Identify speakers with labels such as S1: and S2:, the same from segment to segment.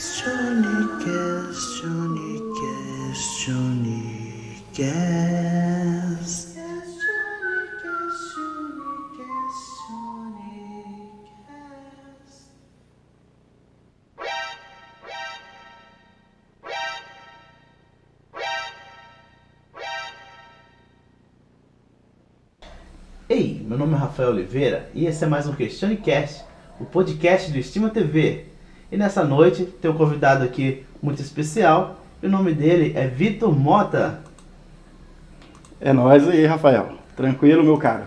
S1: Johnnycast.
S2: Ei, meu nome é Rafael Oliveira e esse é mais um Questionecast, o podcast do Estima TV. E nessa noite tem um convidado aqui muito especial, e o nome dele é Vitor Mota.
S3: É nóis aí, Rafael. Tranquilo, meu caro.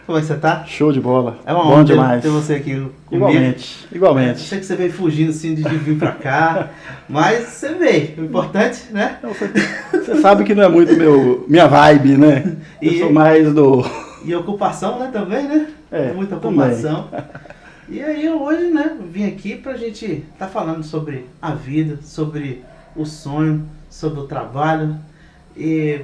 S2: Como é que você tá?
S3: Show de bola.
S2: É uma
S3: bom
S2: honra
S3: demais.
S2: ter você aqui comigo.
S3: Igualmente.
S2: Eu sei que você veio fugindo assim de vir pra cá, mas você veio. O importante, né?
S3: Você sabe que não é muito minha vibe, né? Eu sou mais do...
S2: E ocupação, né, também, né?
S3: É,
S2: muita ocupação. E aí hoje, né, vim aqui pra gente tá falando sobre a vida, sobre o sonho, sobre o trabalho. E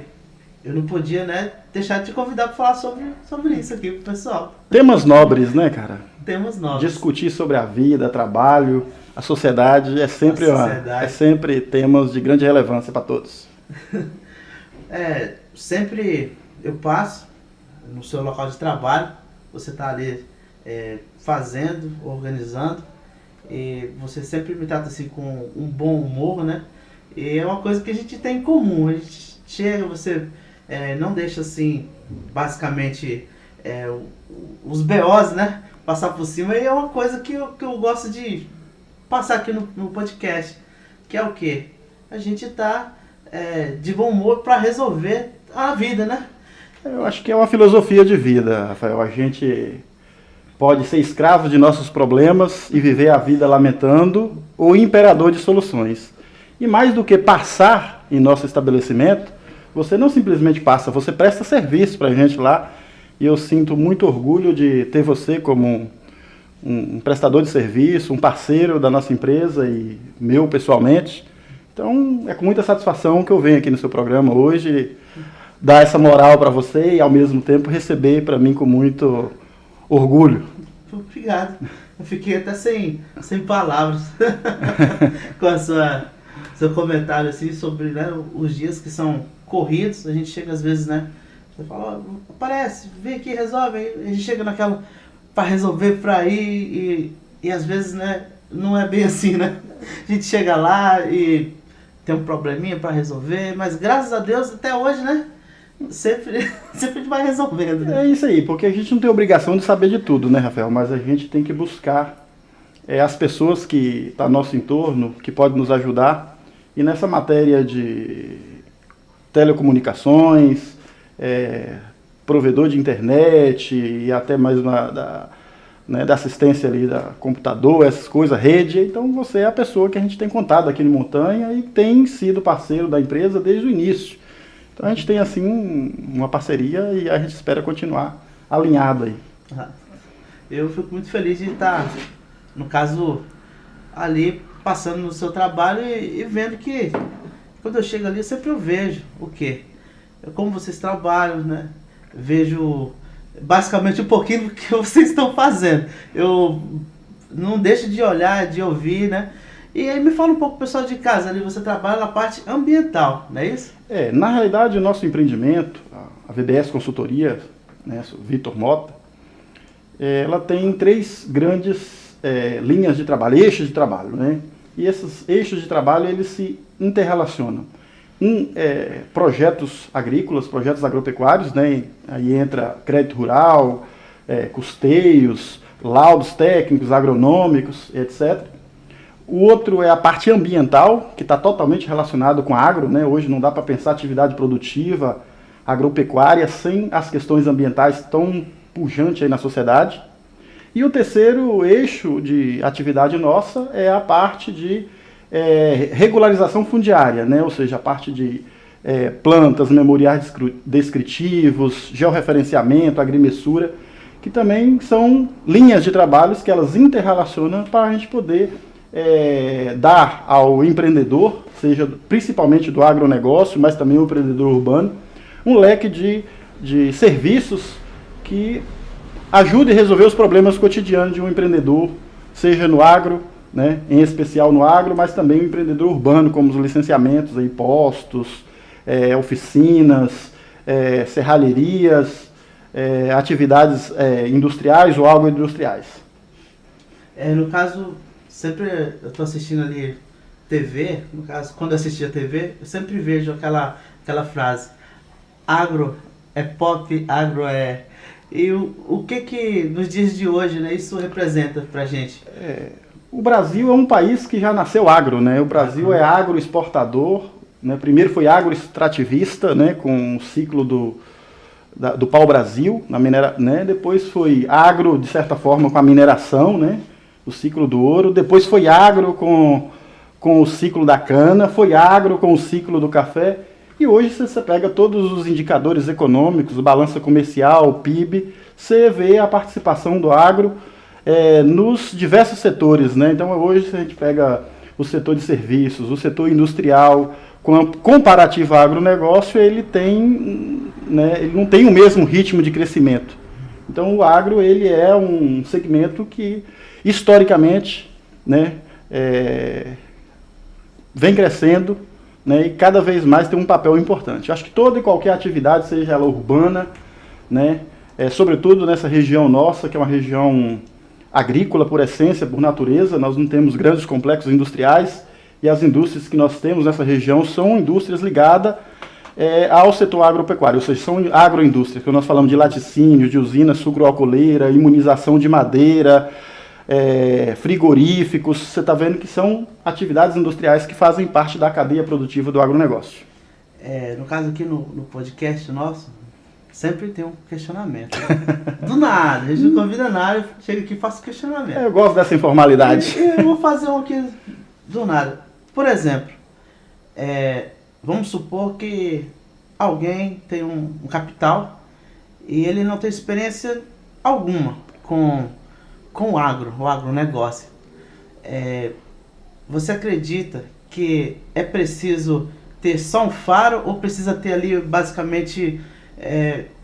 S2: eu não podia, né, deixar de te convidar para falar sobre isso aqui pro pessoal.
S3: Temas nobres, né, cara?
S2: Temas nobres.
S3: Discutir sobre a vida, trabalho, a sociedade é sempre temas de grande relevância para todos.
S2: Sempre eu passo no seu local de trabalho, você tá ali fazendo, organizando, e você sempre me trata assim com um bom humor, né? E é uma coisa que a gente tem em comum. A gente chega, você não deixa assim, basicamente, os BOs, né, passar por cima. E é uma coisa que eu gosto de passar aqui no podcast, que é o quê? A gente tá de bom humor para resolver a vida, né?
S3: Eu acho que é uma filosofia de vida, Rafael. A gente pode ser escravo de nossos problemas e viver a vida lamentando, ou imperador de soluções. E mais do que passar em nosso estabelecimento, você não simplesmente passa, você presta serviço para a gente lá. E eu sinto muito orgulho de ter você como um prestador de serviço, um parceiro da nossa empresa e meu pessoalmente. Então é com muita satisfação que eu venho aqui no seu programa hoje, dar essa moral para você e ao mesmo tempo receber para mim com muito orgulho.
S2: Obrigado. Eu fiquei até sem palavras com seu comentário assim sobre, né, os dias que são corridos. A gente chega às vezes, né, você fala, aparece, vem aqui, resolve. A gente chega naquela para resolver, para ir e às vezes, né, não é bem assim, né? A gente chega lá e tem um probleminha para resolver, mas graças a Deus até hoje, né, sempre a gente vai resolvendo, né?
S3: É isso aí, porque a gente não tem obrigação de saber de tudo, né, Rafael? Mas a gente tem que buscar as pessoas que estão ao nosso entorno, que podem nos ajudar. E nessa matéria de telecomunicações, provedor de internet e até mais da assistência ali da computador, essas coisas, rede. Então você é a pessoa que a gente tem contado aqui no Montanha e tem sido parceiro da empresa desde o início. Então a gente tem assim uma parceria e a gente espera continuar alinhado aí.
S2: Eu fico muito feliz de estar, no caso, ali passando no seu trabalho e vendo que quando eu chego ali eu sempre vejo o quê? Como vocês trabalham, né? Vejo basicamente um pouquinho do que vocês estão fazendo. Eu não deixo de olhar, de ouvir, né? E aí me fala um pouco, pessoal de casa, ali você trabalha na parte ambiental, não é isso?
S3: Na realidade o nosso empreendimento, a VBS Consultoria, né, Vitor Mota, ela tem 3 grandes linhas de trabalho, eixos de trabalho, né? E esses eixos de trabalho, eles se interrelacionam. Projetos agrícolas, projetos agropecuários, né? Aí entra crédito rural, custeios, laudos técnicos, agronômicos, etc. O outro é a parte ambiental, que está totalmente relacionado com a agro, né? Hoje não dá para pensar atividade produtiva agropecuária sem as questões ambientais tão pujantes aí na sociedade. E o terceiro eixo de atividade nossa é a parte de regularização fundiária, né? Ou seja, a parte de plantas, memoriais descritivos, georreferenciamento, agrimensura, que também são linhas de trabalhos que elas interrelacionam para a gente poder dar ao empreendedor, seja principalmente do agronegócio, mas também o empreendedor urbano, um leque de serviços que ajude a resolver os problemas cotidianos de um empreendedor, seja no agro, né, em especial no agro, mas também o empreendedor urbano, como os licenciamentos, aí, postos, oficinas, serralherias, atividades industriais ou agroindustriais.
S2: No caso, sempre eu estou assistindo ali TV, no caso, quando eu assistia TV, eu sempre vejo aquela frase, agro é pop, agro é... E o que nos dias de hoje, né, isso representa pra gente?
S3: O Brasil é um país que já nasceu agro, né? O Brasil é agroexportador, né? Primeiro foi agroextrativista, né, com o ciclo do pau-brasil, né? Depois foi agro, de certa forma, com a mineração, né? O ciclo do ouro. Depois foi agro com o ciclo da cana, foi agro com o ciclo do café. E hoje, se você pega todos os indicadores econômicos, balança comercial, PIB, você vê a participação do agro nos diversos setores, né? Então, hoje, se a gente pega o setor de serviços, o setor industrial, comparativo ao agronegócio, ele não tem o mesmo ritmo de crescimento. Então, o agro ele é um segmento que, historicamente, né, vem crescendo, né, e cada vez mais tem um papel importante. Eu acho que toda e qualquer atividade, seja ela urbana, né, sobretudo nessa região nossa, que é uma região agrícola por essência, por natureza, nós não temos grandes complexos industriais, e as indústrias que nós temos nessa região são indústrias ligadas ao setor agropecuário, ou seja, são agroindústrias, que nós falamos de laticínios, de usinas sucroalcooleira, imunização de madeira, frigoríficos. Você está vendo que são atividades industriais que fazem parte da cadeia produtiva do agronegócio.
S2: No caso aqui no podcast nosso, sempre tem um questionamento. Do nada, a gente não convida nada, chega aqui e faço questionamento.
S3: Eu gosto dessa informalidade.
S2: Eu vou fazer um aqui do nada. Por exemplo, vamos supor que alguém tem um capital e ele não tem experiência alguma com o agronegócio. Você acredita que é preciso ter só um faro ou precisa ter ali basicamente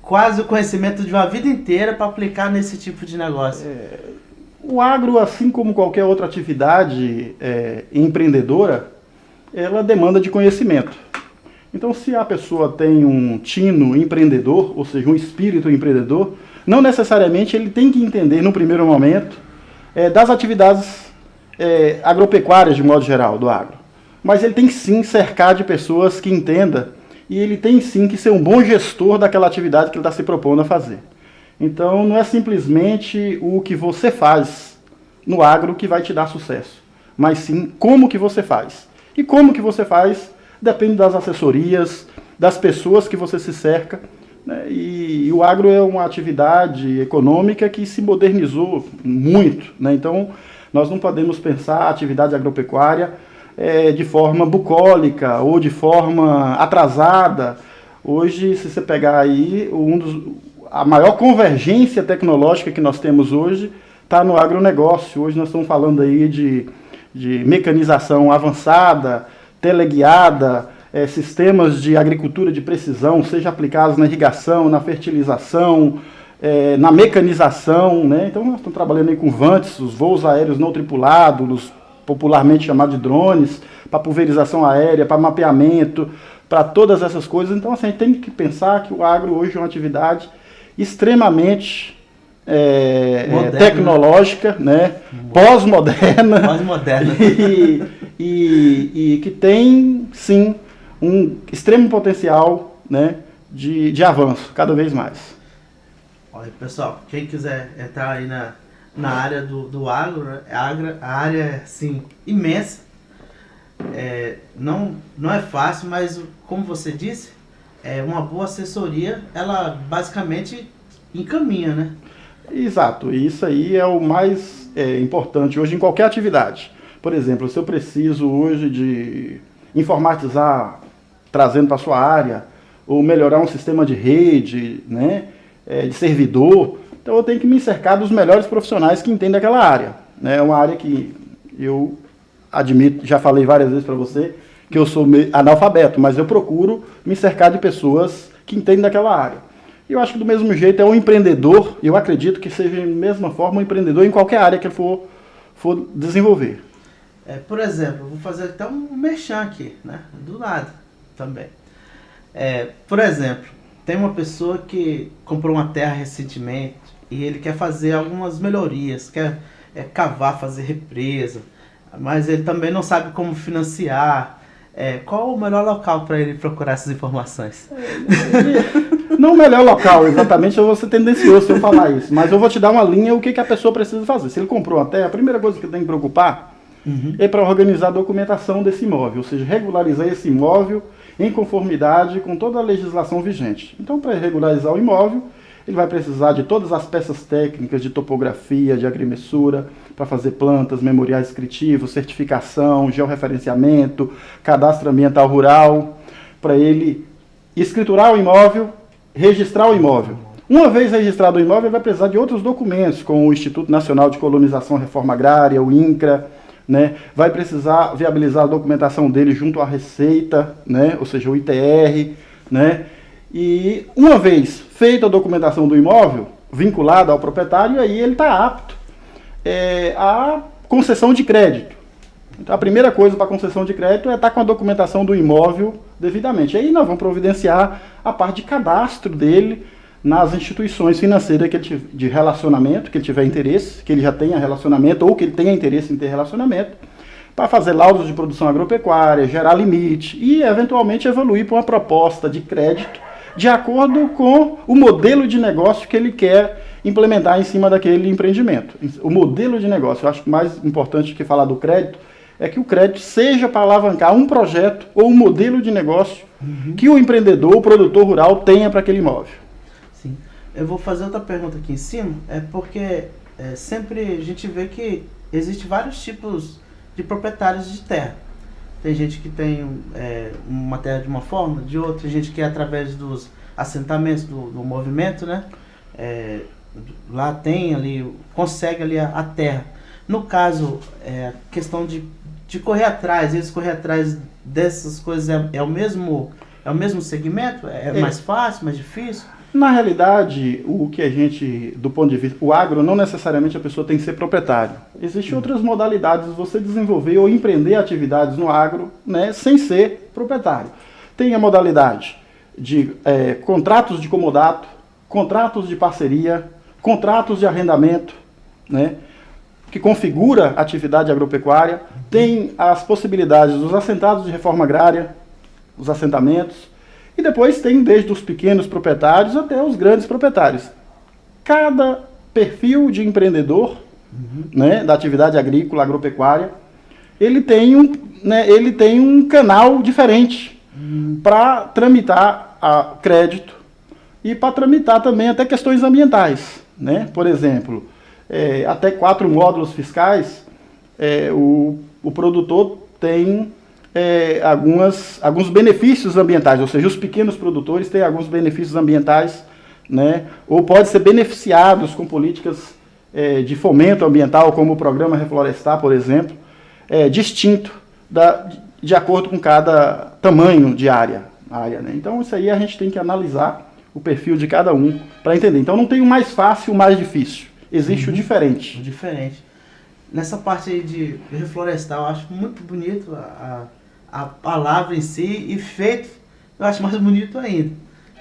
S2: quase o conhecimento de uma vida inteira para aplicar nesse tipo de negócio?
S3: O agro, assim como qualquer outra atividade empreendedora, ela demanda de conhecimento. Então, se a pessoa tem um tino empreendedor, ou seja, um espírito empreendedor, não necessariamente ele tem que entender, no primeiro momento, das atividades agropecuárias, de modo geral, do agro. Mas ele tem que sim cercar de pessoas que entendam, e ele tem sim que ser um bom gestor daquela atividade que ele está se propondo a fazer. Então, não é simplesmente o que você faz no agro que vai te dar sucesso, mas sim como que você faz. E como que você faz depende das assessorias, das pessoas que você se cerca, né? E o agro é uma atividade econômica que se modernizou muito, né? Então, nós não podemos pensar a atividade agropecuária de forma bucólica ou de forma atrasada. Hoje, se você pegar aí, a maior convergência tecnológica que nós temos hoje está no agronegócio. Hoje nós estamos falando aí de mecanização avançada, teleguiada, sistemas de agricultura de precisão, seja aplicados na irrigação, na fertilização, na mecanização, né? Então nós estamos trabalhando aí com VANTs, os voos aéreos não tripulados, popularmente chamados de drones, para pulverização aérea, para mapeamento, para todas essas coisas. Então assim, a gente tem que pensar que o agro hoje é uma atividade extremamente tecnológica, né? Pós-moderna, e que tem, sim, um extremo potencial, né, de avanço, cada vez mais.
S2: Olha, pessoal, quem quiser entrar aí na área do agro, né? A área é, assim, imensa. Não é fácil, mas, como você disse, uma boa assessoria, ela basicamente encaminha, né?
S3: Exato, e isso aí é o mais importante hoje em qualquer atividade. Por exemplo, se eu preciso hoje de informatizar, trazendo para a sua área, ou melhorar um sistema de rede, né, de servidor, então eu tenho que me cercar dos melhores profissionais que entendem aquela área. É uma área que eu admito, já falei várias vezes para você, que eu sou analfabeto, mas eu procuro me cercar de pessoas que entendem daquela área. E eu acho que do mesmo jeito é um empreendedor, eu acredito que seja da mesma forma um empreendedor em qualquer área que ele for desenvolver.
S2: Por exemplo, eu vou fazer até um merchan aqui, né? Do nada também. Por exemplo, tem uma pessoa que comprou uma terra recentemente e ele quer fazer algumas melhorias, quer cavar, fazer represa, mas ele também não sabe como financiar. Qual o melhor local para ele procurar essas informações?
S3: Não o melhor local, exatamente, eu vou ser tendencioso se eu falar isso, mas eu vou te dar uma linha, o que a pessoa precisa fazer. Se ele comprou uma terra, a primeira coisa que tem que preocupar é para organizar a documentação desse imóvel, ou seja, regularizar esse imóvel em conformidade com toda a legislação vigente. Então, para regularizar o imóvel, ele vai precisar de todas as peças técnicas de topografia, de agrimensura, para fazer plantas, memoriais descritivos, certificação, georreferenciamento, cadastro ambiental rural, para ele escriturar o imóvel, registrar o imóvel. Uma vez registrado o imóvel, ele vai precisar de outros documentos, como o Instituto Nacional de Colonização e Reforma Agrária, o INCRA, né? Vai precisar viabilizar a documentação dele junto à Receita, né? Ou seja, o ITR, né? E uma vez feita a documentação do imóvel, vinculada ao proprietário, aí ele está apto à concessão de crédito. Então, a primeira coisa para a concessão de crédito é estar com a documentação do imóvel devidamente. Aí nós vamos providenciar a parte de cadastro dele nas instituições financeiras de relacionamento, que ele tiver interesse, que ele já tenha relacionamento ou que ele tenha interesse em ter relacionamento, para fazer laudos de produção agropecuária, gerar limite e, eventualmente, evoluir para uma proposta de crédito de acordo com o modelo de negócio que ele quer implementar em cima daquele empreendimento. O modelo de negócio, eu acho que mais importante que falar do crédito é que o crédito seja para alavancar um projeto ou um modelo de negócio que o empreendedor, o produtor rural tenha para aquele imóvel.
S2: Sim. Eu vou fazer outra pergunta aqui em cima, porque sempre a gente vê que existe vários tipos de proprietários de terra. Tem gente que tem uma terra de uma forma, de outra, tem gente que é através dos assentamentos do movimento, né? Lá tem ali, consegue ali a terra. No caso, questão de correr atrás, eles correr atrás dessas coisas é o mesmo segmento? Mais fácil, mais difícil?
S3: Na realidade, o que a gente, do ponto de vista, o agro, não necessariamente a pessoa tem que ser proprietário. Existem outras modalidades de você desenvolver ou empreender atividades no agro, né, sem ser proprietário. Tem a modalidade de contratos de comodato, contratos de parceria, contratos de arrendamento, né, que configura a atividade agropecuária. Tem as possibilidades dos assentados de reforma agrária, os assentamentos. E depois tem desde os pequenos proprietários até os grandes proprietários. Cada perfil de empreendedor, né, da atividade agrícola, agropecuária, ele tem um canal diferente para tramitar crédito e para tramitar também até questões ambientais, né? Por exemplo, até 4 módulos fiscais, o produtor tem alguns benefícios ambientais, ou seja, os pequenos produtores têm alguns benefícios ambientais, né, ou podem ser beneficiados com políticas de fomento ambiental, como o programa Reflorestar, por exemplo, distinto de acordo com cada tamanho de área, né? Então isso aí a gente tem que analisar o perfil de cada um para entender. Então não tem o mais fácil e o mais difícil, existe o diferente.
S2: O diferente. Nessa parte aí de reflorestar, eu acho muito bonito a palavra em si, e feito, eu acho mais bonito ainda.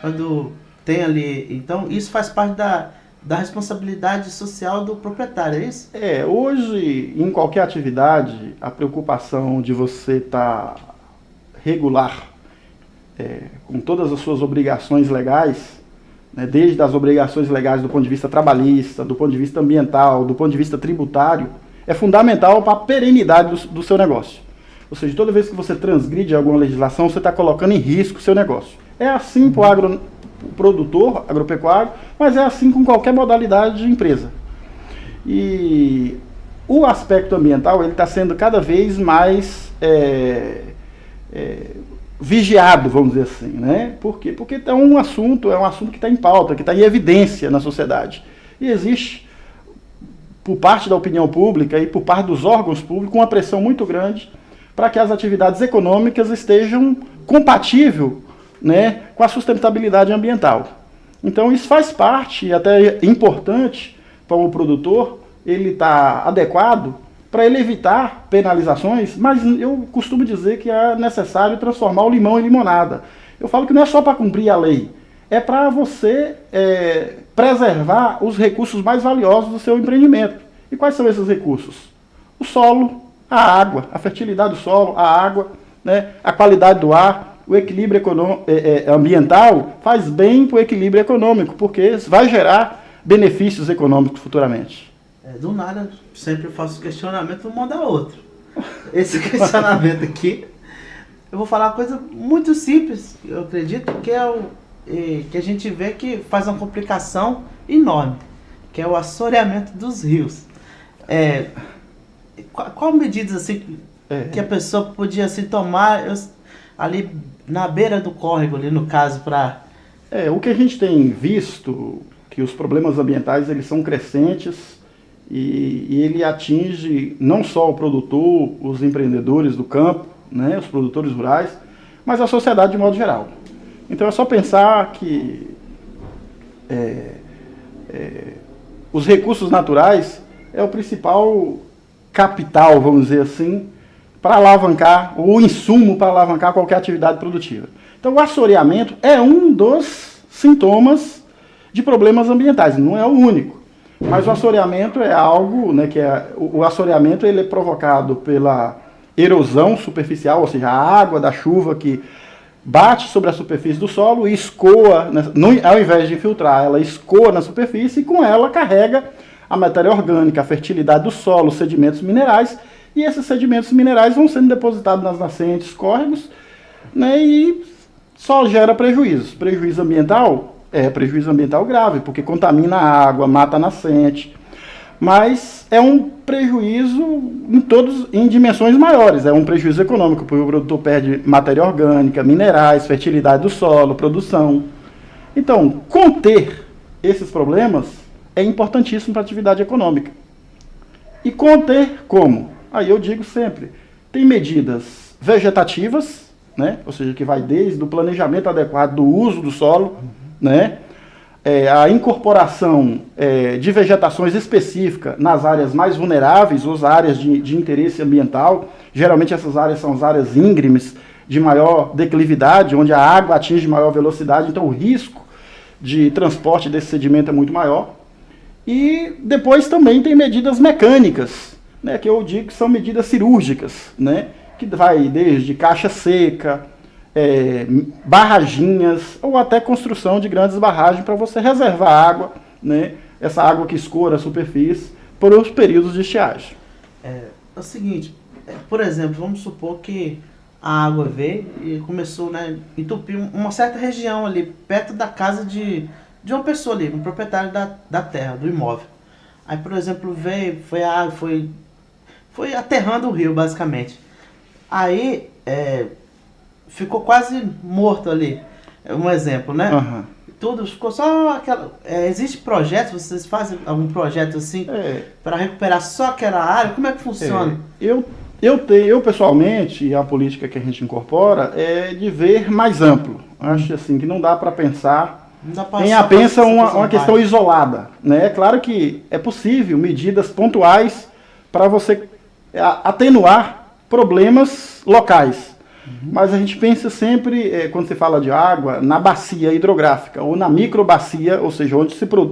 S2: Quando tem ali, então isso faz parte da responsabilidade social do proprietário, é isso?
S3: Hoje, em qualquer atividade, a preocupação de você estar regular, com todas as suas obrigações legais, né, desde as obrigações legais do ponto de vista trabalhista, do ponto de vista ambiental, do ponto de vista tributário, é fundamental para a perenidade do seu negócio. Ou seja, toda vez que você transgride alguma legislação, você está colocando em risco o seu negócio. É assim para o produtor agropecuário, mas é assim com qualquer modalidade de empresa. E o aspecto ambiental ele está sendo cada vez mais vigiado, vamos dizer assim, né? Por quê? Porque é um assunto que está em pauta, que está em evidência na sociedade. E existe, por parte da opinião pública e por parte dos órgãos públicos, uma pressão muito grande para que as atividades econômicas estejam compatíveis, né, com a sustentabilidade ambiental. Então isso faz parte, e até é importante para o produtor, ele estar adequado para ele evitar penalizações, mas eu costumo dizer que é necessário transformar o limão em limonada. Eu falo que não é só para cumprir a lei, é para você preservar os recursos mais valiosos do seu empreendimento. E quais são esses recursos? O solo, a água, a fertilidade do solo, a água, né, a qualidade do ar, o equilíbrio ambiental faz bem para o equilíbrio econômico, porque vai gerar benefícios econômicos futuramente.
S2: Do nada, sempre faço questionamento, vou mandar outro. Esse questionamento aqui, eu vou falar uma coisa muito simples, eu acredito, que que a gente vê que faz uma complicação enorme, que é o assoreamento dos rios. Qual medidas assim que a pessoa podia assim, tomar ali na beira do córrego, ali no caso, para...
S3: O que a gente tem visto, que os problemas ambientais eles são crescentes e ele atinge não só o produtor, os empreendedores do campo, né, os produtores rurais, mas a sociedade de modo geral. Então é só pensar que os recursos naturais é o principal capital, vamos dizer assim, para alavancar, o insumo para alavancar qualquer atividade produtiva. Então o assoreamento é um dos sintomas de problemas ambientais, não é o único. Mas o assoreamento é algo, né, o assoreamento ele é provocado pela erosão superficial, ou seja, a água da chuva que bate sobre a superfície do solo e escoa, ao invés de infiltrar, ela escoa na superfície e com ela carrega a matéria orgânica, a fertilidade do solo, os sedimentos minerais, e esses sedimentos minerais vão sendo depositados nas nascentes, córregos, né, e só gera prejuízos. Prejuízo ambiental grave, porque contamina a água, mata a nascente, mas é um prejuízo em dimensões maiores, é um prejuízo econômico, porque o produtor perde matéria orgânica, minerais, fertilidade do solo, produção. Então, conter esses problemas é importantíssimo para a atividade econômica. E conter como? Aí eu digo sempre, tem medidas vegetativas, né? Ou seja, que vai desde o planejamento adequado do uso do solo, né? A incorporação de vegetações específicas nas áreas mais vulneráveis, ou as áreas de interesse ambiental. Geralmente essas áreas são as áreas íngremes, de maior declividade, onde a água atinge maior velocidade, então o risco de transporte desse sedimento é muito maior. E depois também tem medidas mecânicas, né, que eu digo que são medidas cirúrgicas, né, que vai desde caixa seca, barraginhas, ou até construção de grandes barragens para você reservar água, né, essa água que escoa a superfície, por os períodos de estiagem.
S2: É o seguinte, por exemplo, vamos supor que a água veio e começou, né, a entupir uma certa região ali, perto da casa de uma pessoa ali, um proprietário da terra, do imóvel. Aí, por exemplo, veio, foi a água, foi aterrando o rio, basicamente. Aí, ficou quase morto ali, um exemplo, né?
S3: Uhum.
S2: Tudo ficou só aquela... existe projeto, vocês fazem algum projeto assim, para recuperar só aquela área? Como é que funciona?
S3: Eu pessoalmente, a política que a gente incorpora é de ver mais amplo. Acho assim que não dá para pensar em apenas uma questão isolada, né? É claro que é possível medidas pontuais para você atenuar problemas locais. Mas a gente pensa sempre, quando se fala de água, na bacia hidrográfica ou na microbacia, ou seja,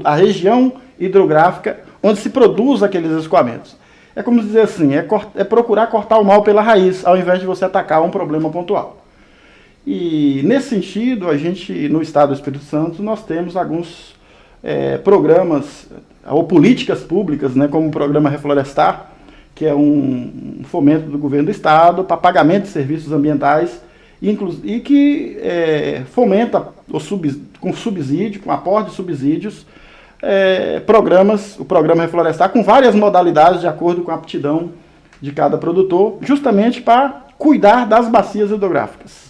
S3: a região hidrográfica onde se produz aqueles escoamentos. É como dizer assim, é procurar cortar o mal pela raiz, ao invés de você atacar um problema pontual. E nesse sentido, a gente, no Estado do Espírito Santo, nós temos alguns programas ou políticas públicas, né, como o programa Reflorestar, que é um fomento do governo do Estado para pagamento de serviços ambientais e que fomenta com subsídio, com aporte de subsídios, o programa Reflorestar com várias modalidades de acordo com a aptidão de cada produtor, justamente para cuidar das bacias hidrográficas.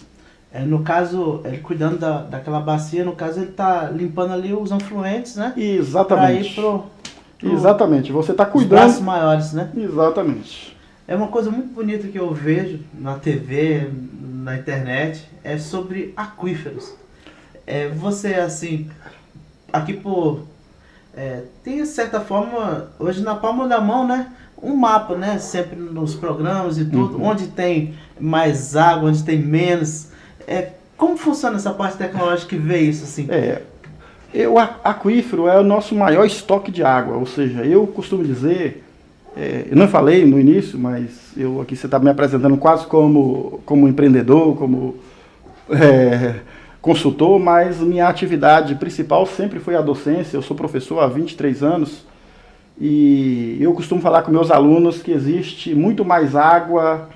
S2: No caso, ele cuidando daquela bacia, no caso ele está limpando ali os afluentes, né?
S3: Exatamente. Exatamente, você está cuidando...
S2: Os braços maiores, né?
S3: Exatamente.
S2: É uma coisa muito bonita que eu vejo na TV, na internet, é sobre aquíferos. Você, assim, aqui tem, de certa forma, hoje na palma da mão, né? um mapa, né? Sempre nos programas e tudo, onde tem mais água, onde tem menos. Como funciona essa parte tecnológica que vê isso assim?
S3: O aquífero é o nosso maior estoque de água, ou seja, eu costumo dizer, eu não falei no início, mas aqui você está me apresentando quase como empreendedor, como consultor, mas minha atividade principal sempre foi a docência. Eu sou professor há 23 anos e eu costumo falar com meus alunos que existe muito mais água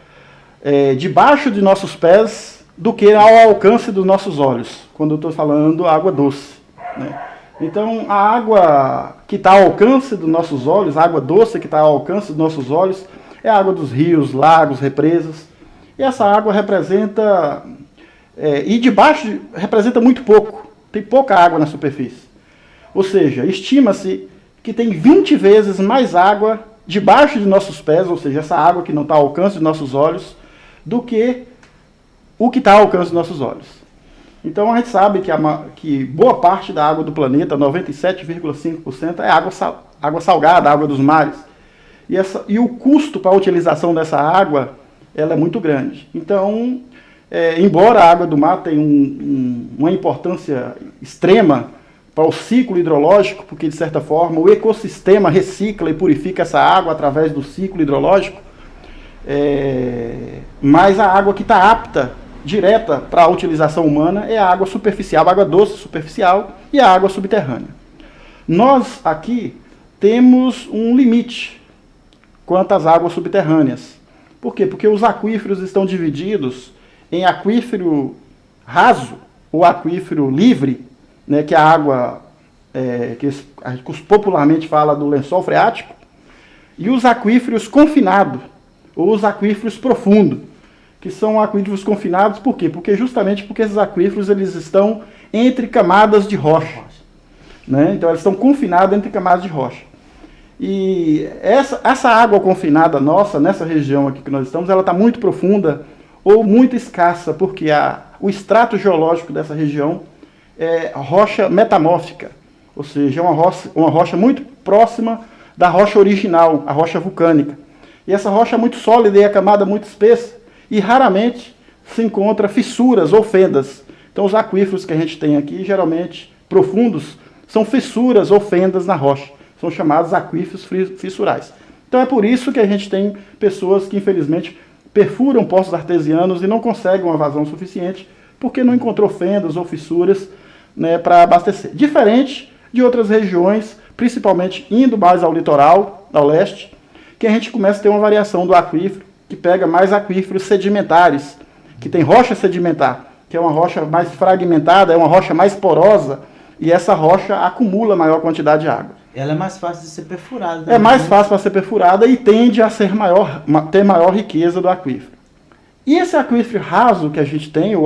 S3: debaixo de nossos pés do que ao alcance dos nossos olhos, quando eu estou falando água doce, né? Então, a água que está ao alcance dos nossos olhos, a água doce que está ao alcance dos nossos olhos, é a água dos rios, lagos, represas. E essa água representa, representa muito pouco, tem pouca água na superfície. Ou seja, estima-se que tem 20 vezes mais água debaixo de nossos pés, ou seja, essa água que não está ao alcance dos nossos olhos, do que o que está ao alcance dos nossos olhos. Então a gente sabe que boa parte da água do planeta, 97,5%, é água salgada, água dos mares. E o custo para a utilização dessa água, ela é muito grande. Então, embora a água do mar tenha uma importância extrema para o ciclo hidrológico, porque de certa forma o ecossistema recicla e purifica essa água através do ciclo hidrológico, mas a água que está apta direta para a utilização humana é a água superficial, a água doce superficial e a água subterrânea. Nós aqui temos um limite quanto às águas subterrâneas. Por quê? Porque os aquíferos estão divididos em aquífero raso ou aquífero livre, né, que é a água que popularmente fala do lençol freático, e os aquíferos confinados ou os aquíferos profundos, que são aquíferos confinados. Por quê? Justamente porque esses aquíferos eles estão entre camadas de rocha, né? Então eles estão confinados entre camadas de rocha. E essa água confinada nossa, nessa região aqui que nós estamos, ela está muito profunda ou muito escassa, porque o extrato geológico dessa região é rocha metamórfica, ou seja, uma rocha muito próxima da rocha original, a rocha vulcânica. E essa rocha é muito sólida e a camada muito espessa, e raramente se encontra fissuras ou fendas. Então os aquíferos que a gente tem aqui, geralmente profundos, são fissuras ou fendas na rocha. São chamados aquíferos fissurais. Então é por isso que a gente tem pessoas que infelizmente perfuram poços artesianos e não conseguem uma vazão suficiente, porque não encontrou fendas ou fissuras, né, para abastecer. Diferente de outras regiões, principalmente indo mais ao litoral, ao leste, que a gente começa a ter uma variação do aquífero, que pega mais aquíferos sedimentares, que tem rocha sedimentar, que é uma rocha mais fragmentada, é uma rocha mais porosa, e essa rocha acumula maior quantidade de água.
S2: Ela é mais fácil de ser perfurada.
S3: É mais fácil para ser perfurada e tende a ter maior riqueza do aquífero. E esse aquífero raso que a gente tem, o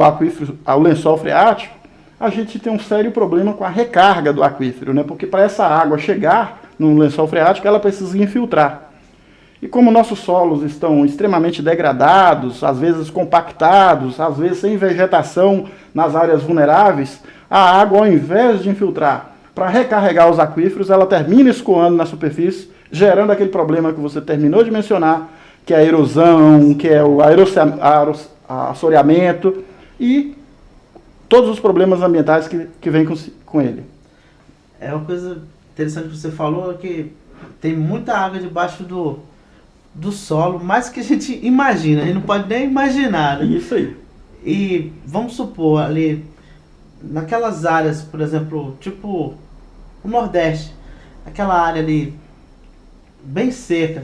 S3: lençol freático, a gente tem um sério problema com a recarga do aquífero, né? Porque para essa água chegar no lençol freático, ela precisa infiltrar. E como nossos solos estão extremamente degradados, às vezes compactados, às vezes sem vegetação nas áreas vulneráveis, a água, ao invés de infiltrar para recarregar os aquíferos, ela termina escoando na superfície, gerando aquele problema que você terminou de mencionar, que é a erosão, que é o assoreamento e todos os problemas ambientais que vêm com ele.
S2: É uma coisa interessante que você falou, que tem muita água debaixo do solo, mais que a gente imagina, a gente não pode nem imaginar, né?
S3: Isso aí.
S2: E vamos supor, ali, naquelas áreas, por exemplo, tipo o Nordeste, aquela área ali bem seca,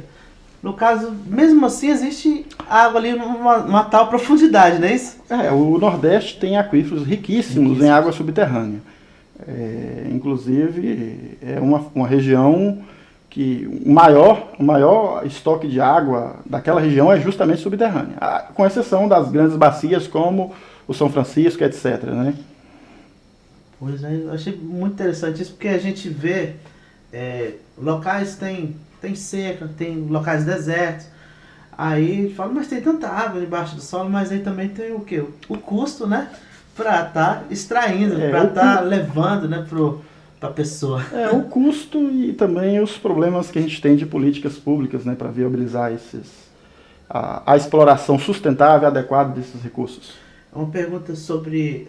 S2: no caso, mesmo assim existe água ali numa tal profundidade, não é isso?
S3: O Nordeste tem aquíferos riquíssimos em água subterrânea. Inclusive, é uma região que o maior estoque de água daquela região é justamente subterrânea, com exceção das grandes bacias como o São Francisco, etc., né?
S2: Pois é, eu achei muito interessante isso, porque a gente vê locais tem seca, tem locais desertos, aí a gente fala, mas tem tanta água debaixo do solo, mas aí também tem o quê? O custo, né? Para estar extraindo, para estar levando, né, para a pessoa.
S3: O custo e também os problemas que a gente tem de políticas públicas, né, para viabilizar a exploração sustentável e adequada desses recursos.
S2: Uma pergunta sobre,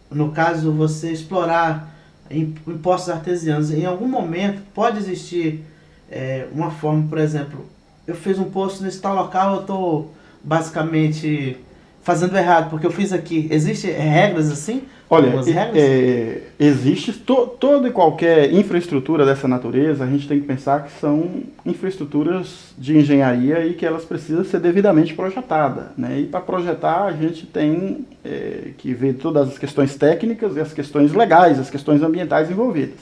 S2: no caso, você explorar em poços artesianos. Em algum momento pode existir uma forma, por exemplo, eu fiz um poço nesse tal local, eu estou basicamente fazendo errado, porque eu fiz aqui. Existem regras assim?
S3: Olha,
S2: regras?
S3: Existe toda e qualquer infraestrutura dessa natureza, a gente tem que pensar que são infraestruturas de engenharia e que elas precisam ser devidamente projetadas, né? E para projetar a gente tem que ver todas as questões técnicas e as questões legais, as questões ambientais envolvidas.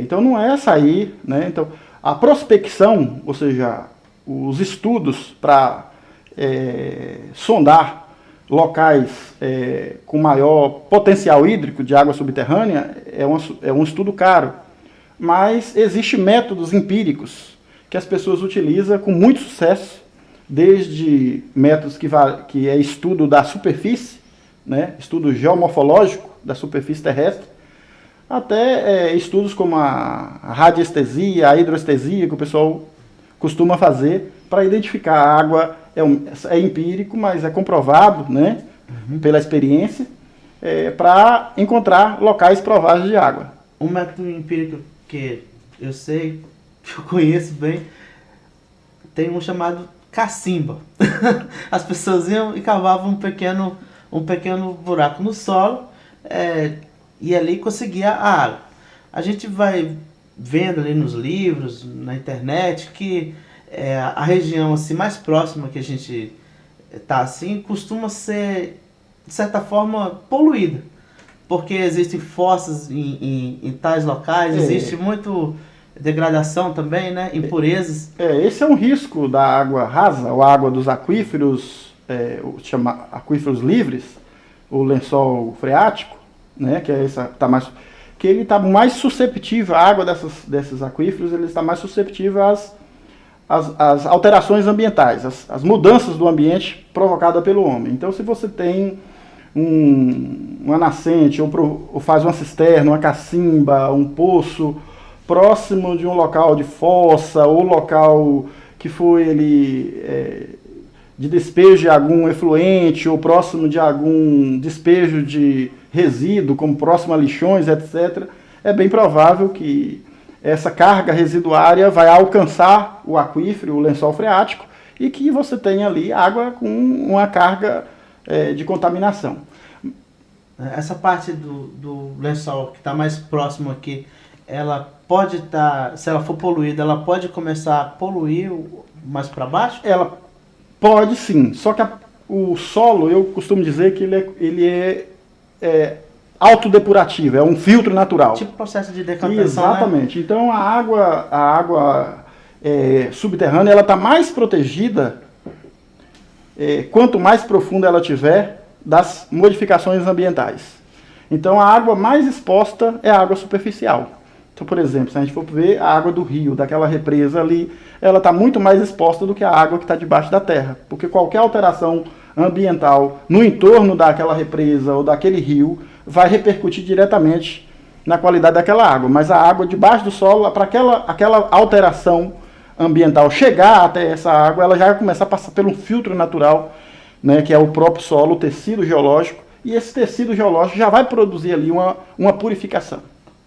S3: Então não é sair, né? Então, a prospecção, ou seja, os estudos para sondar locais com maior potencial hídrico de água subterrânea é um estudo caro, mas existem métodos empíricos que as pessoas utilizam com muito sucesso, desde métodos que é estudo da superfície, né, estudo geomorfológico da superfície terrestre, até estudos como a radiestesia, a hidroestesia, que o pessoal costuma fazer para identificar a água. É empírico, mas é comprovado, né, pela experiência, para encontrar locais prováveis de água.
S2: Um método empírico que eu sei, que eu conheço bem, tem um chamado cacimba. As pessoas iam e cavavam um pequeno buraco no solo e ali conseguia a água. A gente vai vendo ali nos livros, na internet, que a região assim, mais próxima que a gente está assim, costuma ser, de certa forma, poluída. Porque existem fossas em tais locais, existe muito degradação também, né? Impurezas.
S3: Esse é um risco da água rasa, ou água dos aquíferos, chama aquíferos livres, o lençol freático, né? Que ele está mais susceptível, a água desses aquíferos, ele está mais susceptível às alterações ambientais, as mudanças do ambiente provocadas pelo homem. Então, se você tem uma nascente, ou faz uma cisterna, uma cacimba, um poço próximo de um local de fossa, ou local que foi de despejo de algum efluente, ou próximo de algum despejo de resíduo, como próximo a lixões, etc., é bem provável que essa carga residuária vai alcançar o aquífero, o lençol freático, e que você tenha ali água com uma carga de contaminação.
S2: Essa parte do lençol que está mais próximo aqui, ela pode estar, se ela for poluída, ela pode começar a poluir mais para baixo?
S3: Ela pode sim, só que o solo, eu costumo dizer que ele é autodepurativo, é um filtro natural.
S2: Tipo processo de decantação.
S3: Exatamente. Né? Então a água subterrânea ela está mais protegida quanto mais profunda ela tiver das modificações ambientais. Então a água mais exposta é a água superficial. Então, por exemplo, se a gente for ver a água do rio, daquela represa ali, ela está muito mais exposta do que a água que está debaixo da terra. Porque qualquer alteração ambiental no entorno daquela represa ou daquele rio vai repercutir diretamente na qualidade daquela água. Mas a água debaixo do solo, para aquela alteração ambiental chegar até essa água, ela já vai começar a passar pelo filtro natural, né, que é o próprio solo, o tecido geológico, e esse tecido geológico já vai produzir ali uma purificação.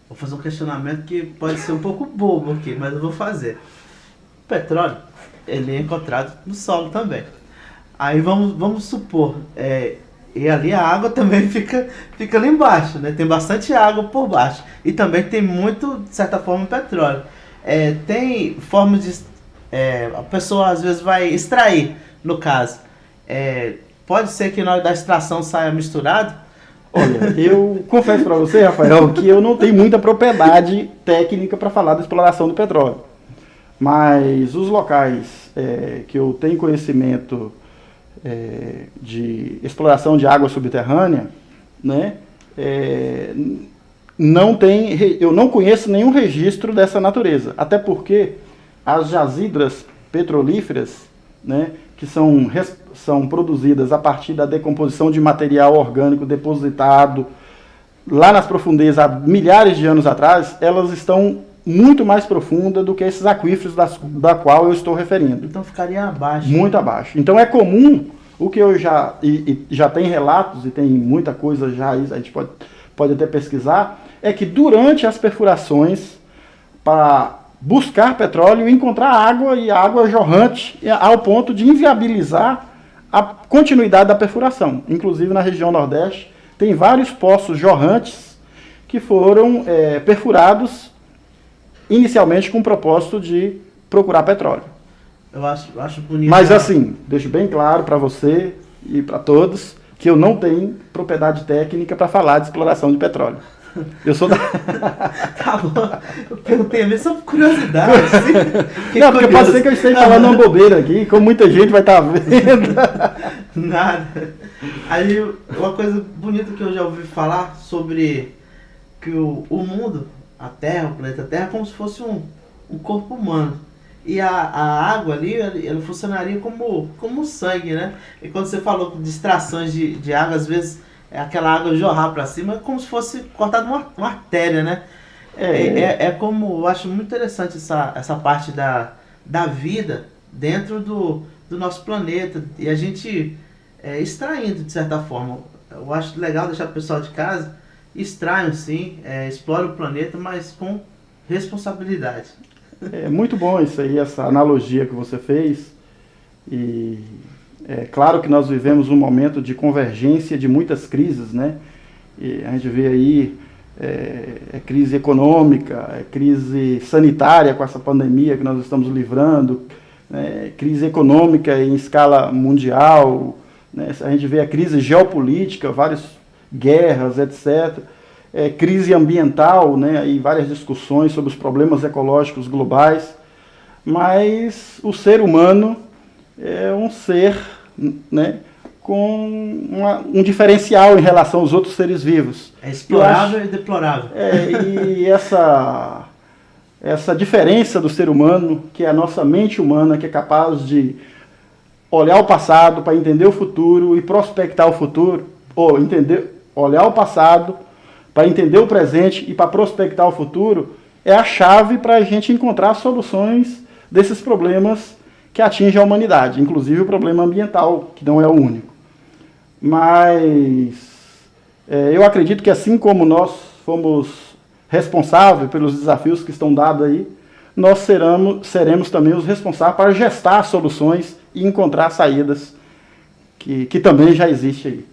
S2: Vou fazer um questionamento que pode ser um pouco bobo aqui, mas eu vou fazer. O petróleo, ele é encontrado no solo também. Aí vamos supor, e ali a água também fica ali embaixo, né? Tem bastante água por baixo. E também tem muito, de certa forma, petróleo. Tem formas de... a pessoa às vezes vai extrair, no caso. Pode ser que na hora da extração saia misturado?
S3: Olha, eu confesso para você, Rafael, que eu não tenho muita propriedade técnica para falar da exploração do petróleo. Mas os locais que eu tenho conhecimento de exploração de água subterrânea, né, eu não conheço nenhum registro dessa natureza. Até porque as jazidras petrolíferas, né, que são produzidas a partir da decomposição de material orgânico depositado lá nas profundezas, há milhares de anos atrás, elas estão muito mais profundas do que esses aquíferos da qual eu estou referindo.
S2: Então ficaria abaixo.
S3: Muito abaixo. Então é comum, o que eu já tem relatos, e tem muita coisa já, a gente pode até pesquisar, é que durante as perfurações, para buscar petróleo, encontrar água, e água jorrante, ao ponto de inviabilizar a continuidade da perfuração. Inclusive na região Nordeste, tem vários poços jorrantes que foram perfurados inicialmente com o propósito de procurar petróleo.
S2: Eu acho bonito.
S3: Mas assim, deixo bem claro para você e para todos que eu não tenho propriedade técnica para falar de exploração de petróleo. Eu sou da...
S2: Tá bom. Eu perguntei mesmo só por curiosidade. Assim.
S3: Não, porque pode ser que eu esteja falando uma bobeira aqui, como muita gente vai estar vendo.
S2: Nada. Aí, uma coisa bonita que eu já ouvi falar sobre que o mundo, a Terra, o planeta Terra, é como se fosse um corpo humano. E a água ali, ela funcionaria como sangue, né? E quando você falou de extrações de água, às vezes aquela água jorrar para cima, é como se fosse cortada uma artéria, né? Como, eu acho muito interessante essa parte da vida dentro do nosso planeta. E a gente extraindo, de certa forma. Eu acho legal deixar o pessoal de casa, extraiam sim, explore o planeta, mas com responsabilidade.
S3: É muito bom isso aí, essa analogia que você fez. E é claro que nós vivemos um momento de convergência de muitas crises, né? E a gente vê aí crise econômica, crise sanitária com essa pandemia que nós estamos livrando, crise econômica em escala mundial, né? A gente vê a crise geopolítica, várias guerras, etc. Crise ambiental, né, e várias discussões sobre os problemas ecológicos globais, mas o ser humano é um ser, né, com um diferencial em relação aos outros seres vivos.
S2: É explorável e deplorável.
S3: E essa diferença do ser humano, que é a nossa mente humana, que é capaz de olhar o passado para entender o futuro e prospectar o futuro, ou olhar o passado para entender o presente e para prospectar o futuro, é a chave para a gente encontrar soluções desses problemas que atingem a humanidade, inclusive o problema ambiental, que não é o único. Mas eu acredito que assim como nós fomos responsáveis pelos desafios que estão dados aí, nós seremos também os responsáveis para gestar soluções e encontrar saídas que também já existem aí.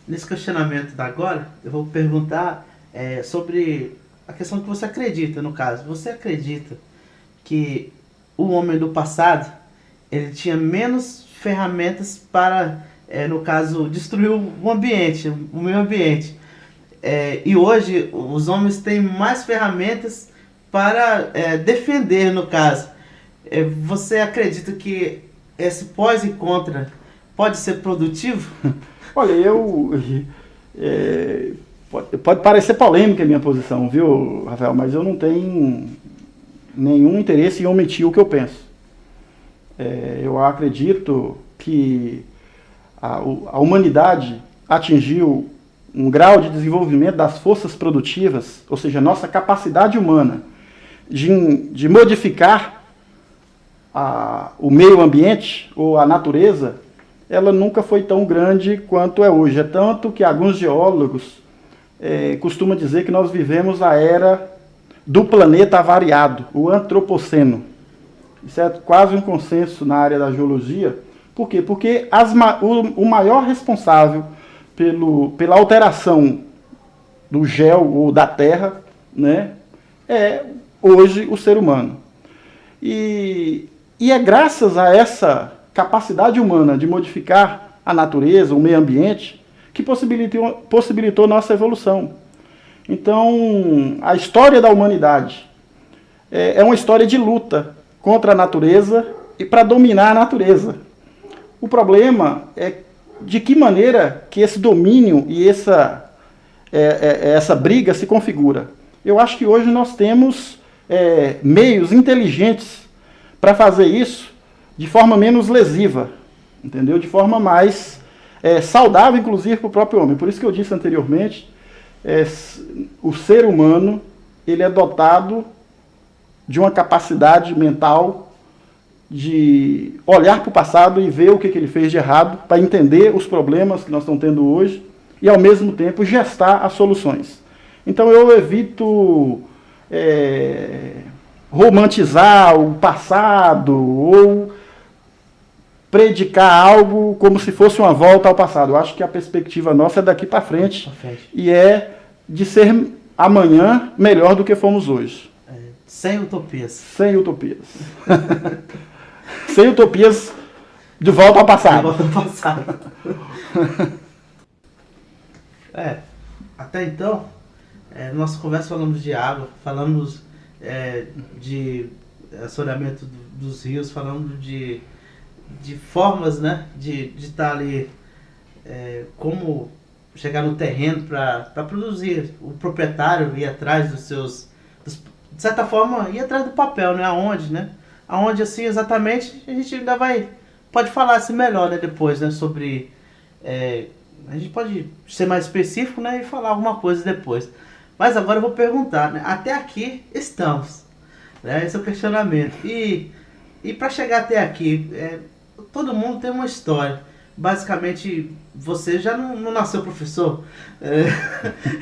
S2: Nesse questionamento da agora, eu vou perguntar sobre a questão que você acredita, no caso. Você acredita que o homem do passado, ele tinha menos ferramentas para, no caso, destruir o ambiente, o meio ambiente? E hoje, os homens têm mais ferramentas para defender, no caso. Você acredita que esse pós e contra pode ser produtivo?
S3: Olha, pode parecer polêmica a minha posição, viu, Rafael? Mas eu não tenho nenhum interesse em omitir o que eu penso. Eu acredito que a humanidade atingiu um grau de desenvolvimento das forças produtivas, ou seja, nossa capacidade humana de modificar o meio ambiente ou a natureza, ela nunca foi tão grande quanto é hoje. É tanto que alguns geólogos costumam dizer que nós vivemos a era do planeta avariado, o antropoceno. Isso é quase um consenso na área da geologia. Por quê? Porque o maior responsável pela alteração do gel ou da terra, né, é hoje o ser humano. E é graças a essa capacidade humana de modificar a natureza, o meio ambiente, que possibilitou nossa evolução. Então, a história da humanidade é uma história de luta contra a natureza e para dominar a natureza. O problema é de que maneira que esse domínio e essa briga se configura. Eu acho que hoje nós temos meios inteligentes para fazer isso de forma menos lesiva, entendeu? De forma mais saudável, inclusive, para o próprio homem. Por isso que eu disse anteriormente o ser humano ele é dotado de uma capacidade mental de olhar para o passado e ver o que ele fez de errado, para entender os problemas que nós estamos tendo hoje e, ao mesmo tempo, gestar as soluções. Então, eu evito romantizar o passado ou predicar algo como se fosse uma volta ao passado. Eu acho que a perspectiva nossa é daqui para frente e é de ser amanhã melhor do que fomos hoje.
S2: Sem utopias.
S3: Sem utopias. Sem utopias de volta ao passado.
S2: De volta ao passado. Até então, nossa conversa falamos de água, falamos de assoreamento dos rios, falamos de formas, né, de estar ali, como chegar no terreno para produzir, o proprietário ir atrás de certa forma, ir atrás do papel, né, aonde assim, exatamente, a gente ainda pode falar assim melhor, né, depois, né, sobre, a gente pode ser mais específico, né, e falar alguma coisa depois. Mas agora eu vou perguntar, né, até aqui estamos, né, esse é o questionamento, e para chegar até aqui, todo mundo tem uma história. Basicamente, você já não nasceu professor,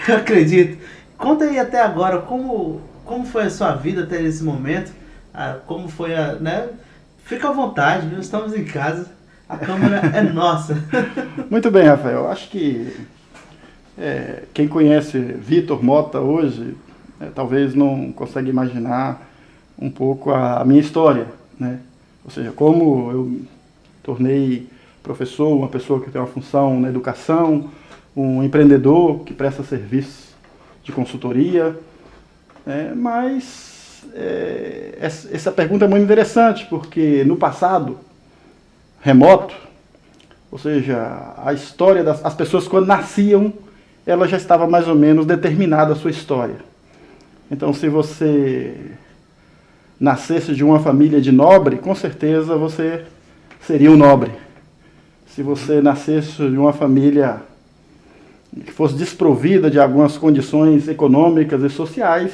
S2: eu acredito. Conta aí até agora, como foi a sua vida até esse momento, como foi né? Fica à vontade, viu? Estamos em casa, a câmera é nossa.
S3: Muito bem, Rafael. Eu acho que quem conhece Vitor Mota hoje, talvez não consegue imaginar um pouco a minha história, né? Ou seja, como eu tornei professor, uma pessoa que tem uma função na educação, um empreendedor que presta serviço de consultoria, mas essa pergunta é muito interessante, porque no passado remoto, ou seja, a história as pessoas quando nasciam, ela já estava mais ou menos determinada a sua história. Então, se você nascesse de uma família de nobre, com certeza você seria um nobre. Se você nascesse de uma família que fosse desprovida de algumas condições econômicas e sociais,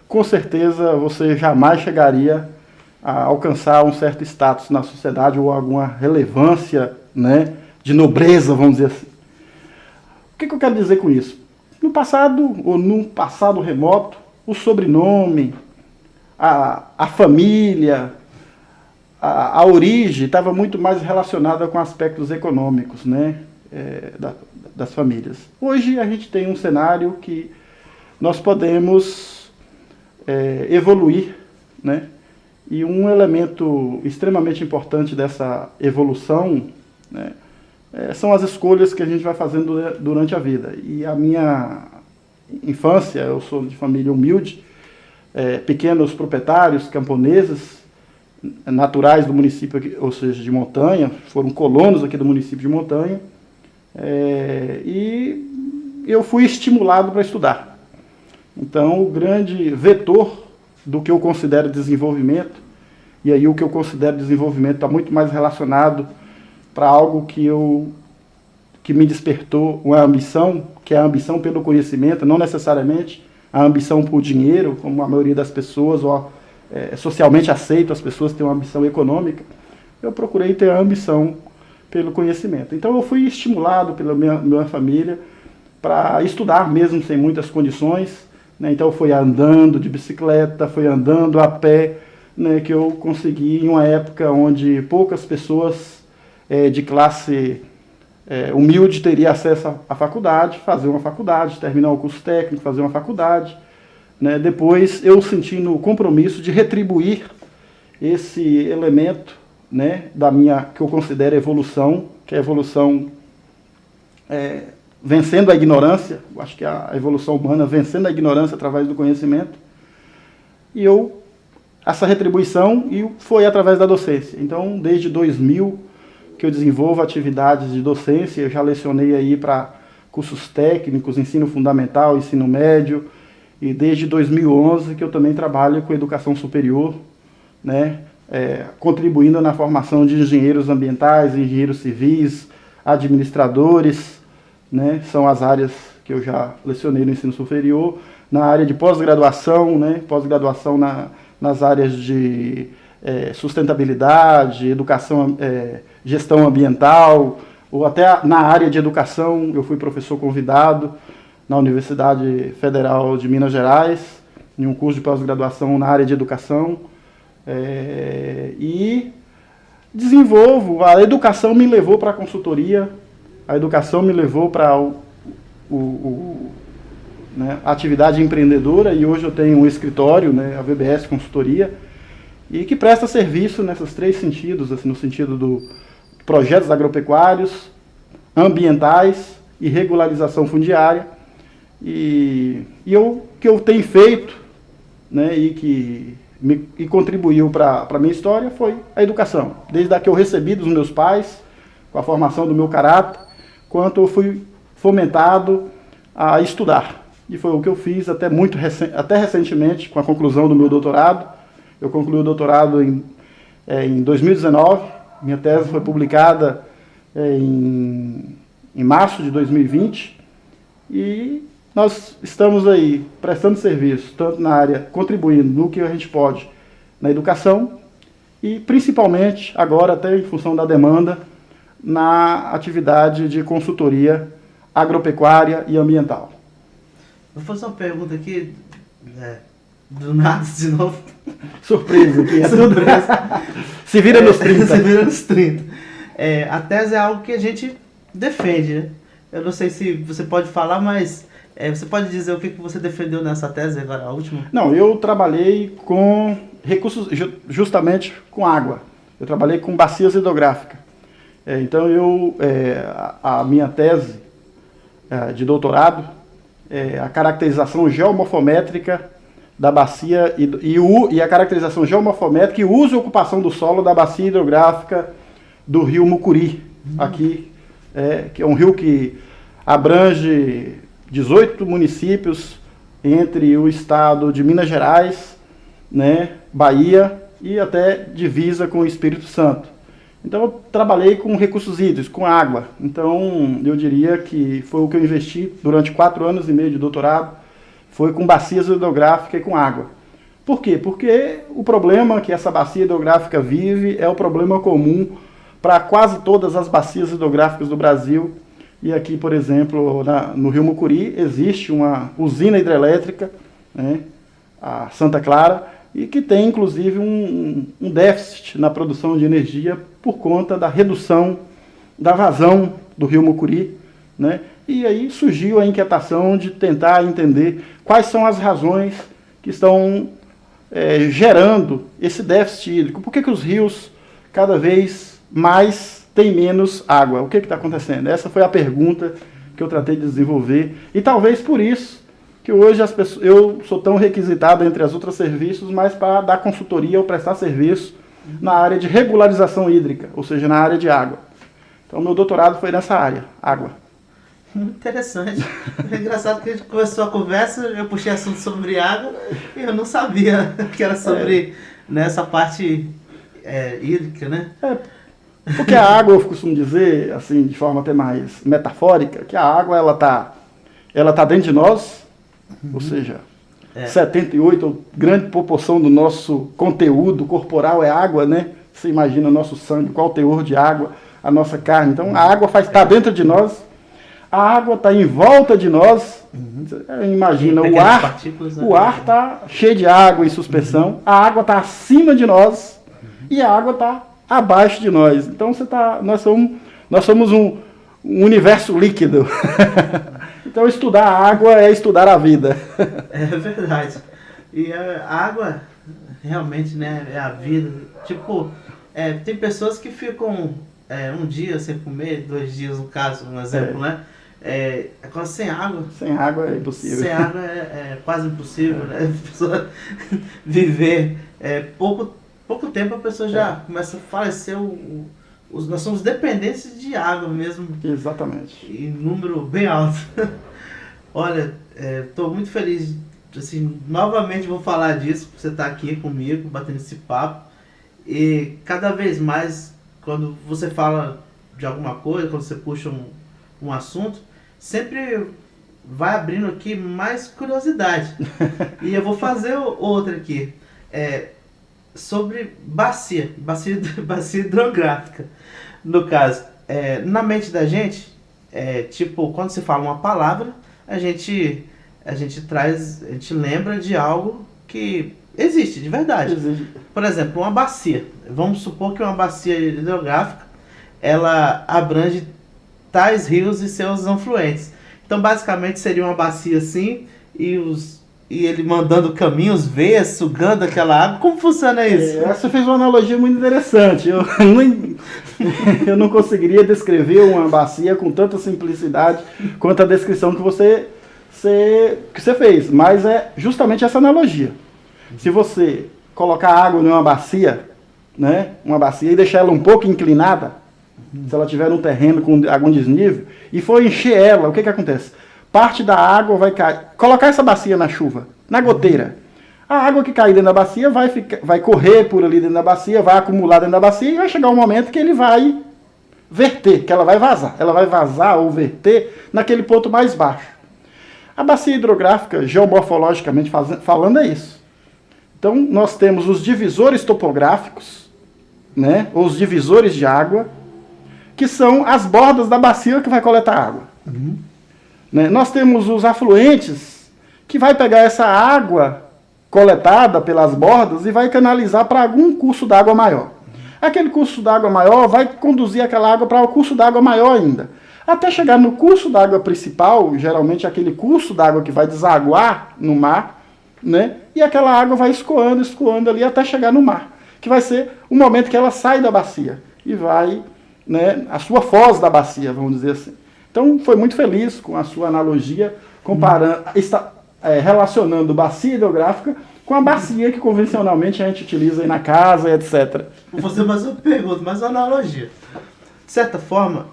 S3: com certeza você jamais chegaria a alcançar um certo status na sociedade ou alguma relevância, né, de nobreza, vamos dizer assim. O que eu quero dizer com isso? No passado, ou num passado remoto, o sobrenome, a família, a origem estava muito mais relacionada com aspectos econômicos, né, das famílias. Hoje a gente tem um cenário que nós podemos evoluir, né, e um elemento extremamente importante dessa evolução, né, são as escolhas que a gente vai fazendo durante a vida. E a minha infância, eu sou de família humilde, pequenos proprietários, camponeses, naturais do município, ou seja, de Montanha, foram colonos aqui do município de Montanha, e eu fui estimulado para estudar. Então, o grande vetor do que eu considero desenvolvimento, e aí o que eu considero desenvolvimento está muito mais relacionado para algo que me despertou uma ambição, que é a ambição pelo conhecimento, não necessariamente a ambição por dinheiro, como a maioria das pessoas, ou socialmente aceito, as pessoas têm uma ambição econômica. Eu procurei ter a ambição pelo conhecimento. Então eu fui estimulado pela minha família para estudar mesmo sem muitas condições, né? Então foi andando de bicicleta, foi andando a pé, né, que eu consegui, em uma época onde poucas pessoas de classe humilde teria acesso à faculdade, fazer uma faculdade, terminar o curso técnico, fazer uma faculdade, né? Depois eu sentindo o compromisso de retribuir esse elemento, né, que eu considero evolução, que é a evolução vencendo a ignorância. Eu acho que é a evolução humana vencendo a ignorância através do conhecimento. E essa retribuição foi através da docência. Então, desde 2000 que eu desenvolvo atividades de docência, eu já lecionei aí para cursos técnicos, ensino fundamental, ensino médio, e desde 2011 que eu também trabalho com educação superior, né, contribuindo na formação de engenheiros ambientais, engenheiros civis, administradores, né, são as áreas que eu já lecionei no ensino superior, na área de pós-graduação, né, pós-graduação nas áreas de sustentabilidade, educação, gestão ambiental, ou até na área de educação. Eu fui professor convidado na Universidade Federal de Minas Gerais, em um curso de pós-graduação na área de educação, e desenvolvo. A educação me levou para a consultoria, a educação me levou para né, a atividade empreendedora, e hoje eu tenho um escritório, né, a VBS Consultoria, e que presta serviço nesses 3 sentidos, assim, no sentido do projetos agropecuários, ambientais e regularização fundiária. E o que eu tenho feito, né, e contribuiu para a minha história foi a educação. Desde a que eu recebi dos meus pais, com a formação do meu caráter, quanto eu fui fomentado a estudar. E foi o que eu fiz até recentemente, com a conclusão do meu doutorado. Eu concluí o doutorado em 2019, minha tese foi publicada em março de 2020, e nós estamos aí prestando serviço, tanto na área, contribuindo no que a gente pode na educação, e principalmente, agora até em função da demanda, na atividade de consultoria agropecuária e ambiental.
S2: Vou fazer uma pergunta aqui, do nada de novo.
S3: Surpresa aqui,
S2: Surpresa.
S3: Se vira nos 30.
S2: Se vira nos 30. A tese é algo que a gente defende, né? Eu não sei se você pode falar, mas você pode dizer o que você defendeu nessa tese agora, a última?
S3: Não, eu trabalhei com recursos, justamente com água. Eu trabalhei com bacias hidrográficas. Então, a minha tese de doutorado é a caracterização geomorfométrica da bacia e a caracterização geomorfométrica e uso e ocupação do solo da bacia hidrográfica do rio Mucuri, aqui, que é um rio que abrange 18 municípios entre o estado de Minas Gerais, né, Bahia e até divisa com o Espírito Santo. Então eu trabalhei com recursos hídricos, com água. Então eu diria que foi o que eu investi durante 4 anos e meio de doutorado, foi com bacias hidrográficas e com água. Por quê? Porque o problema que essa bacia hidrográfica vive é o problema comum para quase todas as bacias hidrográficas do Brasil. E aqui, por exemplo, no Rio Mucuri, existe uma usina hidrelétrica, né, a Santa Clara, e que tem, inclusive, um déficit na produção de energia por conta da redução da vazão do Rio Mucuri, né? E aí surgiu a inquietação de tentar entender quais são as razões que estão gerando esse déficit hídrico. Por que os rios cada vez mais têm menos água? O que está acontecendo? Essa foi a pergunta que eu tratei de desenvolver. E talvez por isso que hoje eu sou tão requisitado entre as outras serviços, mas para dar consultoria ou prestar serviço na área de regularização hídrica, ou seja, na área de água. Então, meu doutorado foi nessa área, água.
S2: Interessante. É engraçado que a gente começou a conversa, eu puxei assunto sobre água e eu não sabia que era sobre nessa parte hídrica, né?
S3: Porque a água, eu costumo dizer, assim, de forma até mais metafórica, que a água ela tá dentro de nós, ou seja, 78, grande proporção do nosso conteúdo corporal é água, né? Você imagina o nosso sangue, qual o teor de água, a nossa carne. Então, a água está dentro de nós, a água está em volta de nós. Imagina, o ar está cheio de água em suspensão, a água está acima de nós e a água está abaixo de nós. Então, nós somos um universo líquido. Então, estudar a água é estudar a vida.
S2: É verdade. E a água, realmente, né, é a vida. Tipo, tem pessoas que ficam um dia sem comer, 2 dias, no caso, um exemplo, né? Agora, sem água...
S3: Sem água é impossível.
S2: Sem água é quase impossível, né? A pessoa viver pouco tempo, a pessoa já começa a falecer. Nós somos dependentes de água mesmo.
S3: Exatamente.
S2: Em número bem alto. Olha, estou muito feliz. Assim, novamente vou falar disso, você estar aqui comigo, batendo esse papo. E cada vez mais, quando você fala de alguma coisa, quando você puxa um assunto, sempre vai abrindo aqui mais curiosidade. E eu vou fazer outra aqui. Sobre bacia hidrográfica. No caso, na mente da gente, tipo, quando se fala uma palavra, a gente lembra de algo que existe, de verdade.
S3: Existe.
S2: Por exemplo, uma bacia. Vamos supor que uma bacia hidrográfica, ela abrange tais rios e seus afluentes. Então, basicamente, seria uma bacia assim, e ele mandando caminhos, veias, sugando aquela água. Como funciona isso?
S3: Você fez uma analogia muito interessante. Eu não conseguiria descrever uma bacia com tanta simplicidade quanto a descrição que você fez, mas é justamente essa analogia. Se você colocar água numa bacia, né, uma bacia e deixar ela um pouco inclinada, se ela tiver num terreno com algum desnível, e for encher ela, o que acontece? Parte da água vai cair. Colocar essa bacia na chuva, na goteira. A água que cair dentro da bacia vai correr por ali dentro da bacia, vai acumular dentro da bacia e vai chegar um momento que ele vai verter, que ela vai vazar. Ela vai vazar ou verter naquele ponto mais baixo. A bacia hidrográfica, geomorfologicamente falando, é isso. Então, nós temos os divisores topográficos, né, ou os divisores de água, que são as bordas da bacia que vai coletar água. Né? Nós temos os afluentes, que vai pegar essa água coletada pelas bordas e vai canalizar para algum curso d'água maior. Aquele curso d'água maior vai conduzir aquela água para o curso d'água maior ainda. Até chegar no curso d'água principal, geralmente aquele curso d'água que vai desaguar no mar, né? E aquela água vai escoando ali até chegar no mar, que vai ser o momento que ela sai da bacia e vai, né, a sua foz da bacia, vamos dizer assim. Então, foi muito feliz com a sua analogia, comparando, relacionando bacia hidrográfica com a bacia que convencionalmente a gente utiliza aí na casa, etc.
S2: Vou fazer mais uma pergunta, mais uma analogia. De certa forma,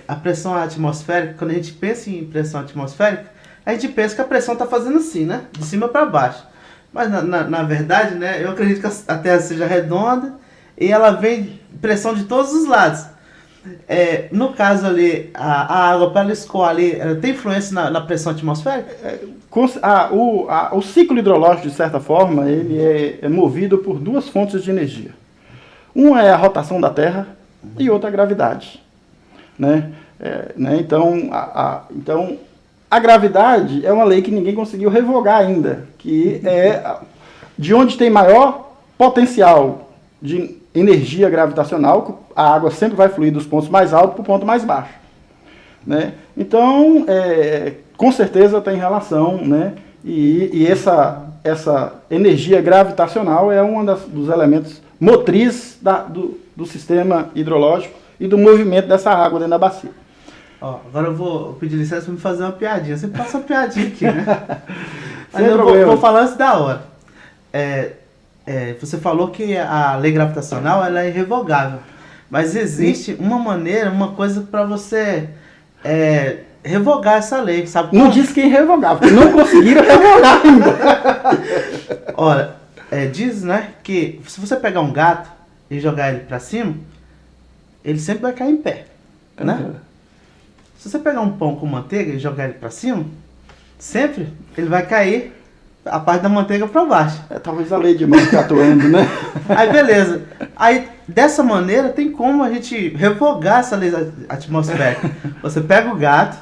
S2: a pressão atmosférica, quando a gente pensa em pressão atmosférica, a gente pensa que a pressão está fazendo assim, né? De cima para baixo. Mas, na verdade, né, eu acredito que a Terra seja redonda e ela vem pressão de todos os lados. No caso ali, a água, para ela escoar ali, ela tem influência na pressão atmosférica?
S3: O ciclo hidrológico, de certa forma, ele é movido por duas fontes de energia. Uma é a rotação da Terra e outra a gravidade. Né? Então, a gravidade é uma lei que ninguém conseguiu revogar ainda, que é de onde tem maior potencial de energia gravitacional, a água sempre vai fluir dos pontos mais altos para o ponto mais baixo. Né? Então, com certeza tem relação, né? E essa energia gravitacional é um dos elementos motriz do sistema hidrológico e do movimento dessa água dentro da bacia.
S2: Agora eu vou pedir licença para me fazer uma piadinha. Você passa uma piadinha aqui, né? Mas
S3: Sem
S2: eu
S3: problema.
S2: vou falar antes da hora. Você falou que a lei gravitacional ela é irrevogável. Mas existe uma maneira, uma coisa para você revogar essa lei, sabe?
S3: Não disse que é irrevogável, porque não conseguiram revogar ainda.
S2: Olha, diz, né, que se você pegar um gato e jogar ele para cima, ele sempre vai cair em pé, né? Se você pegar um pão com manteiga e jogar ele para cima, sempre ele vai cair a parte da manteiga para baixo.
S3: Talvez a lei de Murphy atuando, né?
S2: Aí beleza. Aí dessa maneira tem como a gente revogar essa lei atmosférica. Você pega o gato,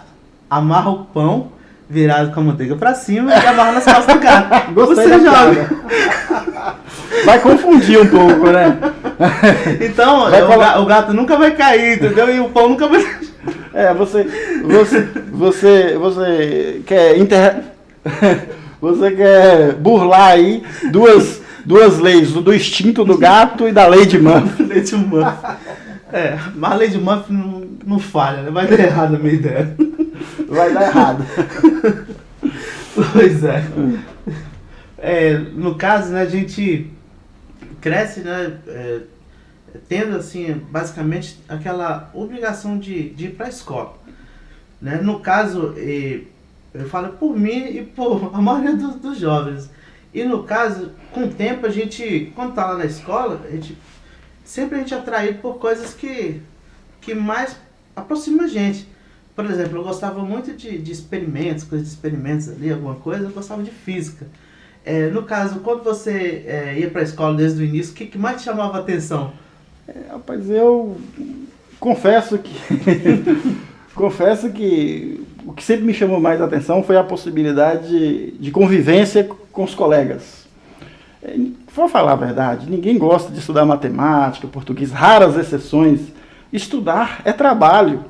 S2: amarra o pão virado com a manteiga para cima e amarra nas costas do gato.
S3: Gostei
S2: você
S3: da
S2: joga.
S3: Vai confundir um pouco, né?
S2: Então, o gato nunca vai cair, entendeu? E o pão nunca vai...
S3: Você quer você quer burlar aí duas leis, do instinto do gato e da lei de Murphy.
S2: Lei de Murphy. Mas a lei de Murphy não falha, né? Vai dar errado a minha ideia.
S3: Vai dar errado.
S2: Pois é. No caso, né, a gente cresce, né, tendo, assim, basicamente aquela obrigação de ir para a escola. Né? No caso, eu falo por mim e por a maioria dos jovens. E no caso, com o tempo, a gente, quando está lá na escola, a gente é atraído por coisas que mais aproximam a gente. por exemplo, eu gostava muito de experimentos, coisas de experimentos ali, alguma coisa, eu gostava de física. No caso, quando você ia para a escola desde o início, o que mais te chamava a atenção?
S3: Rapaz, eu confesso que confesso que o que sempre me chamou mais a atenção foi a possibilidade de convivência com os colegas. Vou falar a verdade, ninguém gosta de estudar matemática, português, raras exceções. Estudar é trabalho,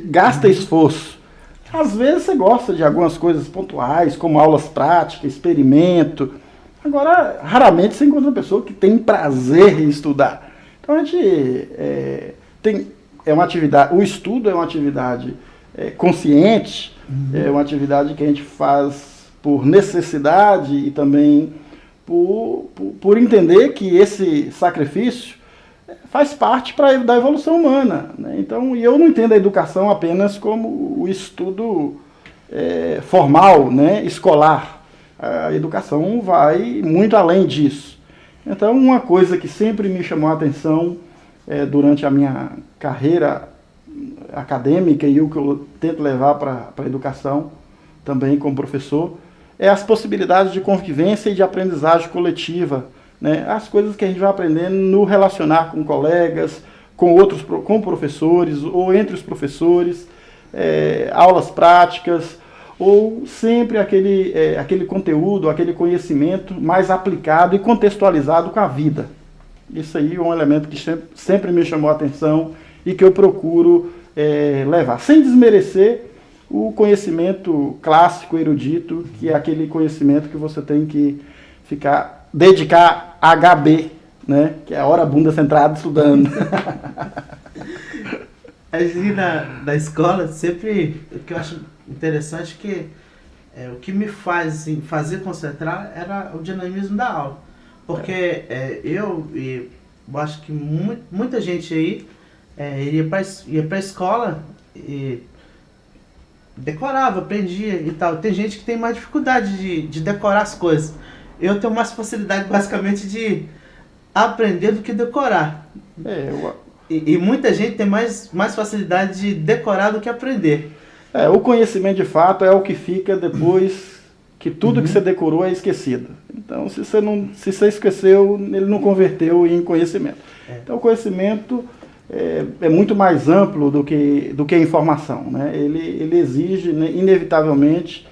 S3: gasta esforço. Às vezes você gosta de algumas coisas pontuais, como aulas práticas, experimento. Agora, raramente você encontra uma pessoa que tem prazer em estudar. Então a gente é uma atividade, o estudo é uma atividade consciente, é uma atividade que a gente faz por necessidade e também por entender que esse sacrifício faz parte da evolução humana, né? Então, eu não entendo a educação apenas como o estudo formal, né, escolar. A educação vai muito além disso. Então, uma coisa que sempre me chamou a atenção durante a minha carreira acadêmica e o que eu tento levar para a educação, também como professor, é as possibilidades de convivência e de aprendizagem coletiva, né? As coisas que a gente vai aprendendo no relacionar com colegas, com professores ou entre os professores, aulas práticas, ou sempre aquele conteúdo, aquele conhecimento mais aplicado e contextualizado com a vida. Isso aí é um elemento que sempre me chamou a atenção e que eu procuro levar, sem desmerecer o conhecimento clássico, erudito, que é aquele conhecimento que você tem que dedicar HB, né? Que é a hora bunda centrada estudando.
S2: A gente na escola, sempre, o que eu acho interessante é que o que me faz assim, fazer concentrar era o dinamismo da aula. Porque eu acho que muita gente aí ia para a escola e decorava, aprendia e tal. Tem gente que tem mais dificuldade de decorar as coisas. Eu tenho mais facilidade, basicamente, de aprender do que decorar. E muita gente tem mais facilidade de decorar do que aprender.
S3: O conhecimento, de fato, é o que fica depois que tudo que você decorou é esquecido. Então, se você esqueceu, ele não converteu em conhecimento. Então, o conhecimento é muito mais amplo do que a informação, né? Ele exige, né, inevitavelmente,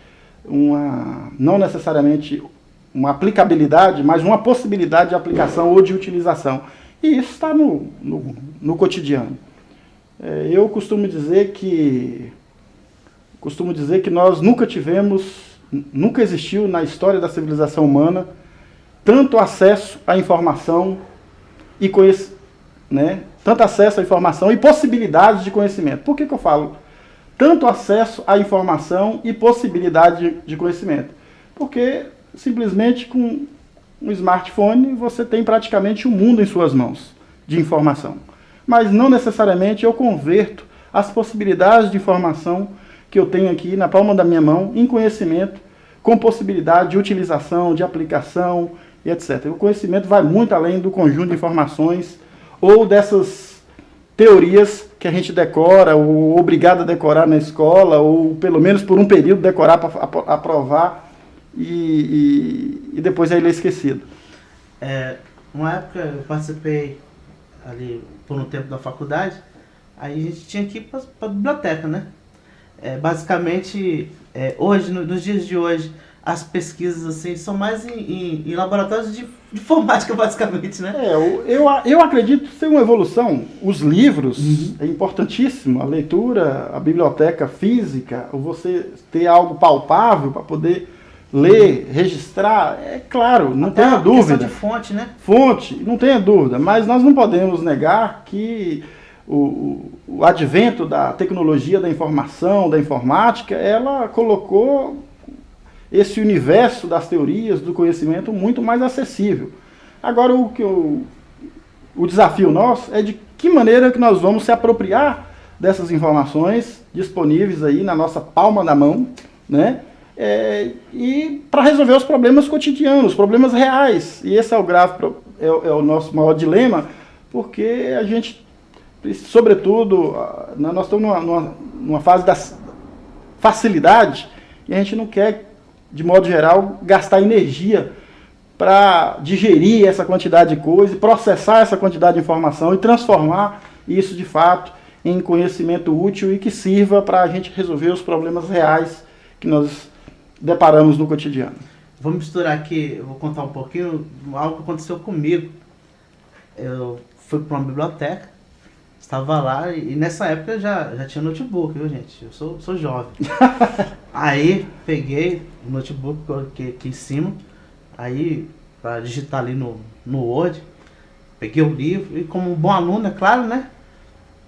S3: não necessariamente uma aplicabilidade, mas uma possibilidade de aplicação ou de utilização. E isso está no cotidiano. Eu costumo dizer que nós nunca existiu na história da civilização humana tanto acesso à informação e tanto acesso à informação e possibilidades de conhecimento. Por que eu falo tanto acesso à informação e possibilidade de conhecimento? Porque simplesmente com um smartphone você tem praticamente o mundo em suas mãos de informação. Mas não necessariamente eu converto as possibilidades de informação que eu tenho aqui na palma da minha mão em conhecimento com possibilidade de utilização, de aplicação e etc. O conhecimento vai muito além do conjunto de informações ou dessas teorias que a gente decora, ou obrigado a decorar na escola, ou pelo menos por um período decorar para aprovar e depois ele é esquecido.
S2: Uma época eu participei ali por um tempo da faculdade, aí a gente tinha que ir para a biblioteca, né? Basicamente, hoje, nos dias de hoje, as pesquisas assim, são mais em laboratórios de informática, basicamente, né?
S3: Eu acredito ser uma evolução. Os livros, é importantíssimo, a leitura, a biblioteca física, você ter algo palpável para poder ler, registrar, claro, não tenha dúvida.
S2: De fonte, né?
S3: Fonte, não tenha dúvida, mas nós não podemos negar que o advento da tecnologia da informação, da informática, ela colocou esse universo das teorias, do conhecimento, muito mais acessível. Agora, o desafio nosso é de que maneira que nós vamos se apropriar dessas informações disponíveis aí na nossa palma da mão, né? E para resolver os problemas cotidianos, os problemas reais. E esse é o nosso maior dilema, porque a gente sobretudo, nós estamos numa fase da facilidade e a gente não quer, de modo geral, gastar energia para digerir essa quantidade de coisa, processar essa quantidade de informação e transformar isso, de fato, em conhecimento útil e que sirva para a gente resolver os problemas reais que nós deparamos no cotidiano.
S2: Vou misturar aqui, eu vou contar um pouquinho algo que aconteceu comigo. Eu fui para uma biblioteca, estava lá e nessa época já tinha notebook, viu, gente? Eu sou jovem. Aí peguei o notebook, coloquei aqui em cima, aí para digitar ali no Word, peguei o livro e, como um bom aluno, é claro, né?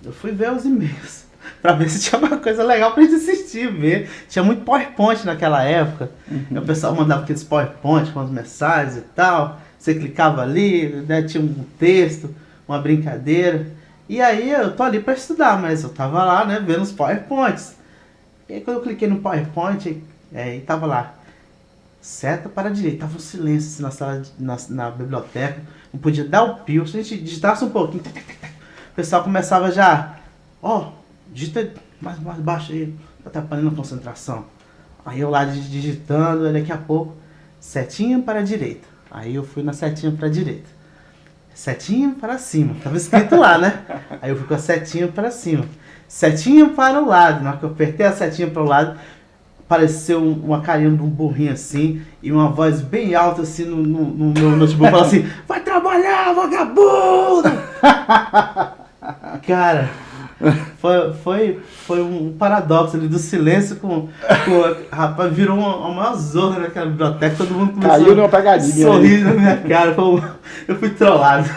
S2: Eu fui ver os e-mails para ver se tinha uma coisa legal pra gente assistir, ver. Tinha muito PowerPoint naquela época. Uhum. O pessoal mandava aqueles PowerPoint com as mensagens e tal. Você clicava ali, né, tinha um texto, uma brincadeira. E aí eu tô ali para estudar, mas eu tava lá, né, vendo os PowerPoints. E aí quando eu cliquei no PowerPoint, aí tava lá, seta para a direita. Tava um silêncio assim, na sala, na biblioteca. Não podia dar o pio. Se a gente digitasse um pouquinho, o pessoal começava já, digita mais baixo aí, tá atrapalhando a concentração. Aí eu lá digitando, e daqui a pouco, setinha para a direita. Aí eu fui na setinha para a direita. Setinha para cima, tava escrito lá, né? Aí eu fui com a setinha para cima. Setinha para o lado, na hora que eu apertei a setinha para o lado, apareceu uma carinha de um burrinho assim, e uma voz bem alta assim no meu notebook, falando assim, vai trabalhar, vagabundo! Cara, foi um paradoxo ali do silêncio rapaz, virou uma maior zorra naquela biblioteca, todo mundo começou
S3: caiu numa pegadinha,
S2: sorrir na minha cara, eu fui trollado.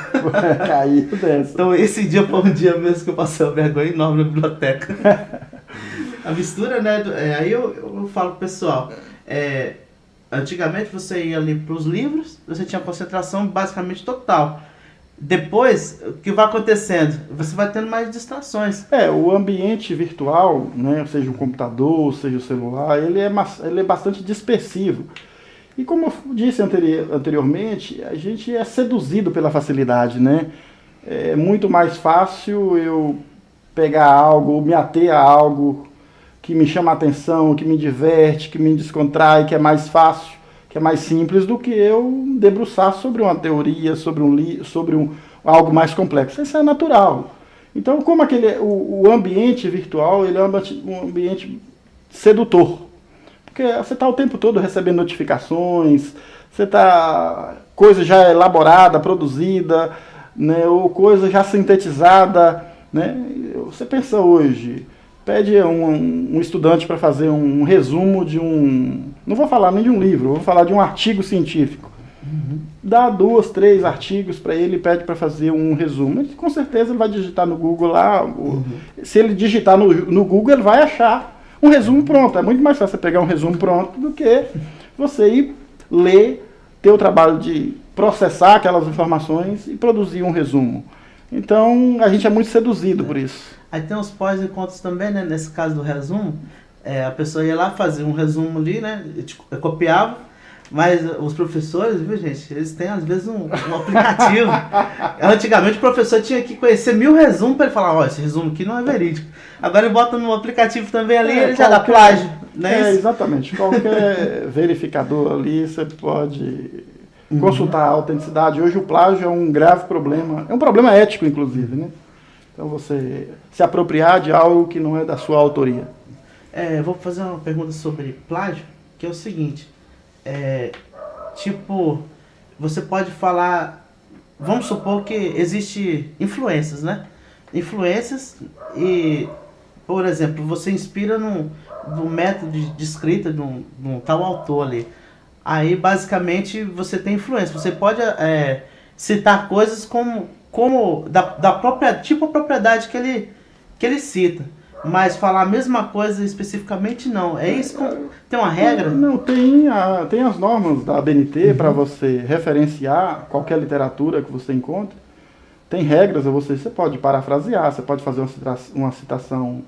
S3: Caiu dessa.
S2: Então esse dia foi um dia mesmo que eu passei uma vergonha enorme na biblioteca. A mistura, né, aí eu falo pro pessoal, antigamente você ia ali pros livros, você tinha concentração basicamente total. Depois, o que vai acontecendo? Você vai tendo mais distrações.
S3: O ambiente virtual, né, seja o computador, seja o celular, ele é bastante dispersivo. E como eu disse anteriormente, a gente é seduzido pela facilidade, né? É muito mais fácil eu pegar algo, me ater a algo que me chama a atenção, que me diverte, que me descontrai, que é mais fácil, que é mais simples do que eu debruçar sobre uma teoria, sobre algo mais complexo. Isso é natural. Então, como o ambiente virtual, ele é um ambiente sedutor. Porque você está o tempo todo recebendo notificações, coisa já elaborada, produzida, né, ou coisa já sintetizada, né? Você pensa hoje, pede um estudante para fazer um resumo de não vou falar nem de um livro, vou falar de um artigo científico. Uhum. Dá 2, 3 artigos para ele e pede para fazer um resumo. E, com certeza ele vai digitar no Google lá. Se ele digitar no Google, ele vai achar um resumo pronto. É muito mais fácil você pegar um resumo pronto do que você ir ler, ter o trabalho de processar aquelas informações e produzir um resumo. Então, a gente é muito seduzido por isso.
S2: Aí tem os pós e contras também, né? Nesse caso do resumo, a pessoa ia lá fazer um resumo ali, né? Copiava, mas os professores, viu, gente? Eles têm, às vezes, um aplicativo. Antigamente, o professor tinha que conhecer 1000 resumos para ele falar, esse resumo aqui não é verídico. Agora ele bota no aplicativo também ali, ele já dá plágio, né?
S3: Exatamente. Qualquer verificador ali, você pode consultar a autenticidade. Hoje o plágio é um grave problema, é um problema ético, inclusive, né? Então você se apropriar de algo que não é da sua autoria.
S2: Eu vou fazer uma pergunta sobre plágio, que é o seguinte, você pode falar, vamos supor que existe influências, né? Influências e, por exemplo, você inspira num método de escrita de um tal autor ali. Aí, basicamente, você tem influência. Você pode citar coisas como da própria tipo a propriedade que ele cita, mas falar a mesma coisa especificamente não. É isso? Tem uma regra?
S3: Não, tem as normas da ABNT para você referenciar qualquer literatura que você encontre. Tem regras, você pode parafrasear, você pode fazer uma citação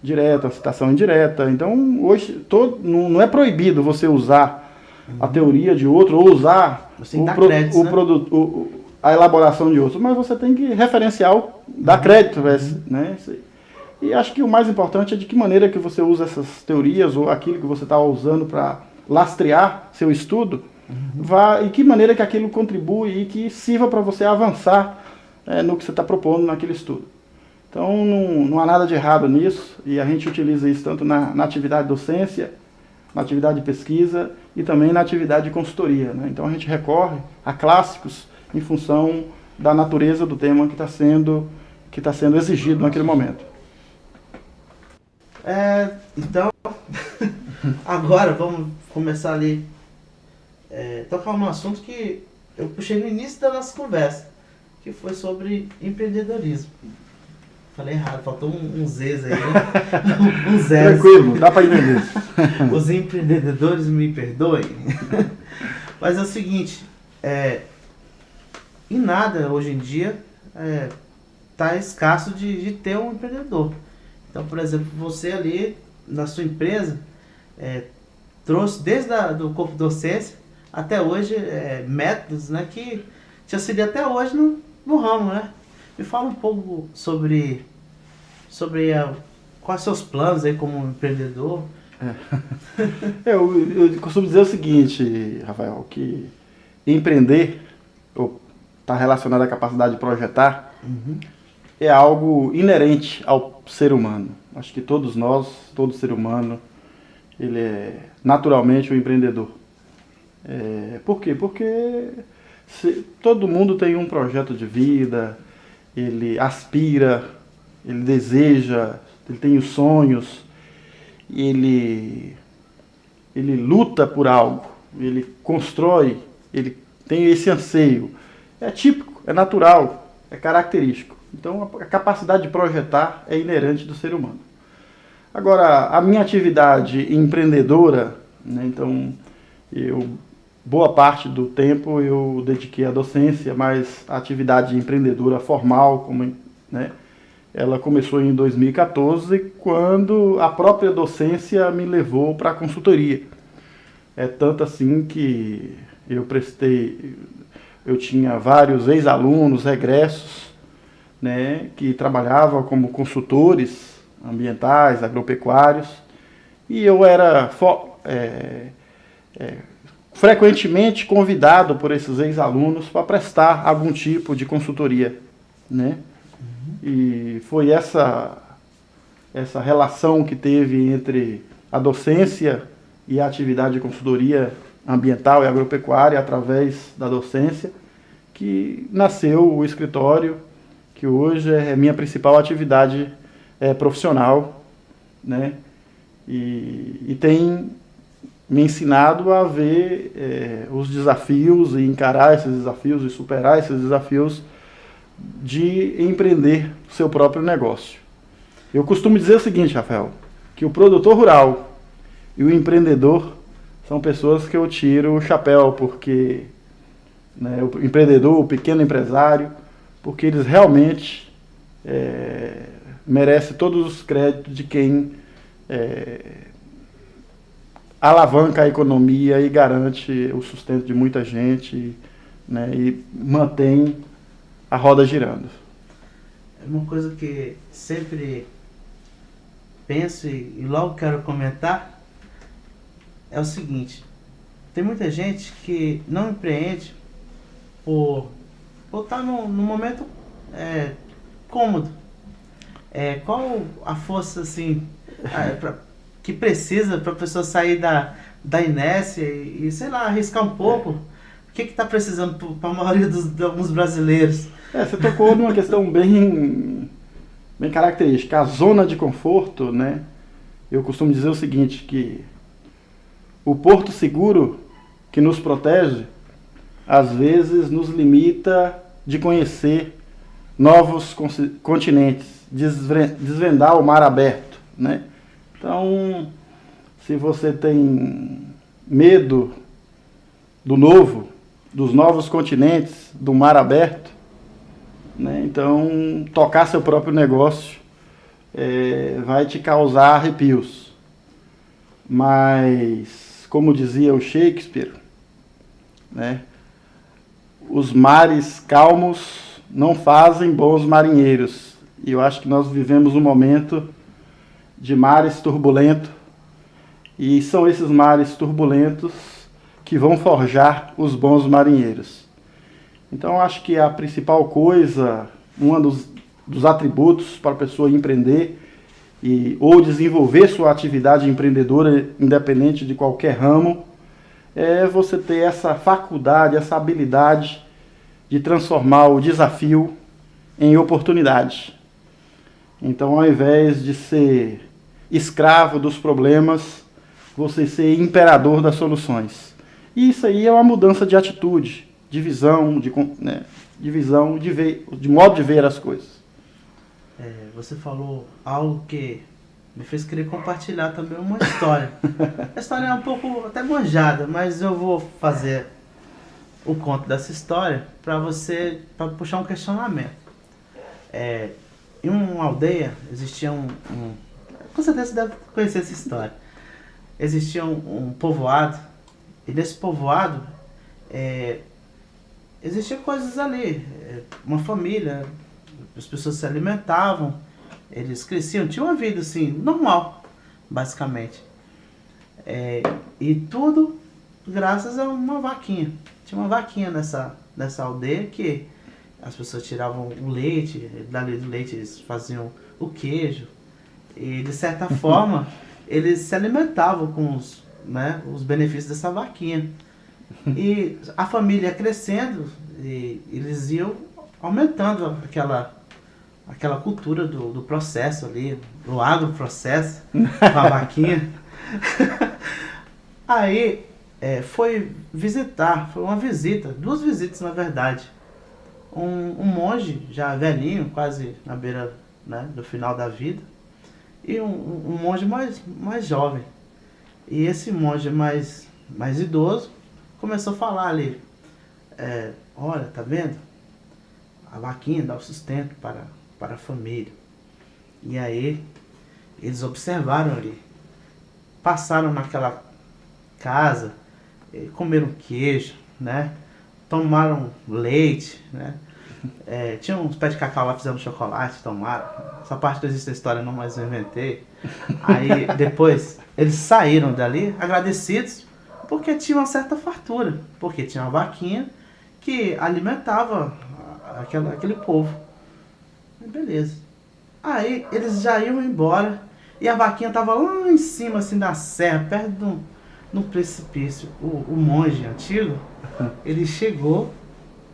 S3: direta, uma citação indireta. Então, hoje não é proibido você usar a teoria de outro ou usar a elaboração de outros, mas você tem que referenciar, dar crédito, né? E acho que o mais importante é de que maneira que você usa essas teorias ou aquilo que você está usando para lastrear seu estudo, e que maneira que aquilo contribui e que sirva para você avançar no que você está propondo naquele estudo. Então não há nada de errado nisso, e a gente utiliza isso tanto na atividade de docência, na atividade de pesquisa e também na atividade de consultoria, né? Então a gente recorre a clássicos em função da natureza do tema que está sendo exigido naquele momento.
S2: Então, agora vamos começar ali, tocar num assunto que eu puxei no início da nossa conversa, que foi sobre empreendedorismo. Falei errado, faltou um Z's aí, né? Um Z's.
S3: Tranquilo, dá para entender.
S2: Os empreendedores me perdoem. Mas é o seguinte, em nada hoje em dia está escasso de ter um empreendedor. Então, por exemplo, você ali na sua empresa trouxe desde do corpo de docência até hoje métodos, né, que te auxiliam até hoje no ramo, né? Me fala um pouco sobre quais seus planos aí como empreendedor.
S3: Eu costumo dizer o seguinte, Rafael, que empreender, ou está relacionado à capacidade de projetar, é algo inerente ao ser humano. Acho que todos nós, todo ser humano, ele é naturalmente um empreendedor. Por quê? Porque todo mundo tem um projeto de vida, ele aspira, ele deseja, ele tem os sonhos, ele luta por algo, ele constrói, ele tem esse anseio. É típico, é natural, é característico. Então a capacidade de projetar é inerente do ser humano. Agora, a minha atividade empreendedora, né, então boa parte do tempo eu dediquei à docência, mas a atividade empreendedora formal, né, ela começou em 2014, quando a própria docência me levou para a consultoria. É tanto assim que eu tinha vários ex-alunos, regressos, né, que trabalhavam como consultores ambientais, agropecuários, e eu era frequentemente convidado por esses ex-alunos para prestar algum tipo de consultoria, né? E foi essa relação que teve entre a docência e a atividade de consultoria ambiental e agropecuária através da docência que nasceu o escritório, que hoje é minha principal atividade profissional, né? E tem me ensinado a ver os desafios e encarar esses desafios e superar esses desafios de empreender o seu próprio negócio. Eu costumo dizer o seguinte, Rafael, que o produtor rural e o empreendedor são pessoas que eu tiro o chapéu, porque, né, o empreendedor, o pequeno empresário, porque eles realmente merecem todos os créditos de quem alavanca a economia e garante o sustento de muita gente, né, e mantém a roda girando.
S2: É uma coisa que sempre penso e logo quero comentar, é o seguinte: tem muita gente que não empreende por estar num momento cômodo. Qual a força assim que precisa para a pessoa sair da inércia e sei lá, arriscar um pouco? O que está precisando para a maioria de alguns brasileiros?
S3: Você tocou numa questão bem característica. A zona de conforto, né? Eu costumo dizer o seguinte, que o porto seguro que nos protege, às vezes nos limita de conhecer novos continentes, desvendar o mar aberto, né? Então, se você tem medo do novo, dos novos continentes, do mar aberto, né? Então, tocar seu próprio negócio vai te causar arrepios. Mas, como dizia o Shakespeare, né, os mares calmos não fazem bons marinheiros. E eu acho que nós vivemos um momento de mares turbulentos, e são esses mares turbulentos que vão forjar os bons marinheiros. Então, eu acho que a principal coisa, um dos atributos para a pessoa empreender ou desenvolver sua atividade empreendedora, independente de qualquer ramo, é você ter essa faculdade, essa habilidade de transformar o desafio em oportunidade. Então, ao invés de ser escravo dos problemas, você ser imperador das soluções. E isso aí é uma mudança de atitude, de visão, de modo de ver as coisas.
S2: Você falou algo que me fez querer compartilhar também uma história. A história é um pouco até manjada, mas eu vou fazer o conto dessa história para puxar um questionamento. Em uma aldeia existia com certeza você deve conhecer essa história. Existia um povoado, e nesse povoado existiam coisas ali, uma família, as pessoas se alimentavam, eles cresciam, tinham uma vida assim, normal, basicamente. E tudo graças a uma vaquinha. Tinha uma vaquinha nessa aldeia que as pessoas tiravam o leite, dali do leite eles faziam o queijo, e de certa forma eles se alimentavam com os benefícios dessa vaquinha. E a família crescendo, e eles iam aumentando aquela cultura do processo ali, do agroprocesso, com a vaquinha. Aí foi uma visita, 2 visitas na verdade. Um monge já velhinho, quase na beira do final da vida, e um monge mais jovem. E esse monge mais idoso começou a falar ali, olha, tá vendo? A vaquinha dá o sustento para a família. E aí eles observaram ali, passaram naquela casa, comeram queijo, né? Tomaram leite, né? Tinha uns pés de cacau lá, fizeram chocolate, tomaram. Essa parte não existe a história, não, mas eu inventei. Aí depois eles saíram dali agradecidos porque tinha uma certa fartura, porque tinha uma vaquinha que alimentava aquele povo. E beleza. Aí eles já iam embora e a vaquinha estava lá em cima assim da serra, perto de um precipício. O monge antigo, ele chegou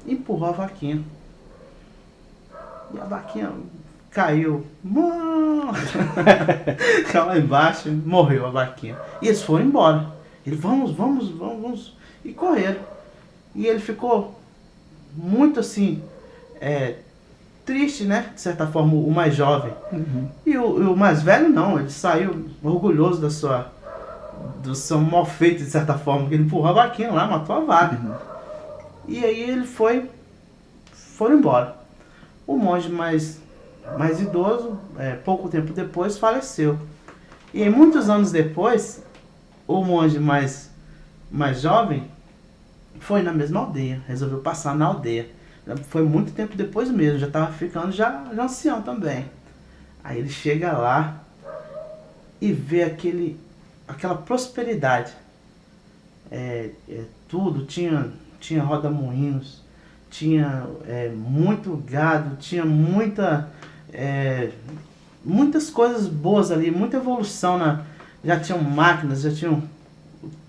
S2: e empurrou a vaquinha. E a vaquinha caiu. Caiu lá embaixo, morreu a vaquinha. E eles foram embora. Ele, vamos. E correram. E ele ficou muito assim, triste, né? De certa forma, o mais jovem.
S3: Uhum.
S2: E o mais velho não, ele saiu orgulhoso do seu mal feito, de certa forma, que ele empurrou a vaquinha lá, matou a vaca.
S3: Uhum.
S2: E aí ele foram embora. O monge mais idoso, pouco tempo depois, faleceu. E aí, muitos anos depois, o monge mais jovem foi na mesma aldeia, resolveu passar na aldeia. Foi muito tempo depois mesmo, já estava ficando já ancião também. Aí ele chega lá e vê aquela prosperidade. Tudo, tinha roda-moinhos, tinha muito gado, tinha muitas coisas boas ali, muita evolução. Já tinham máquinas, já tinham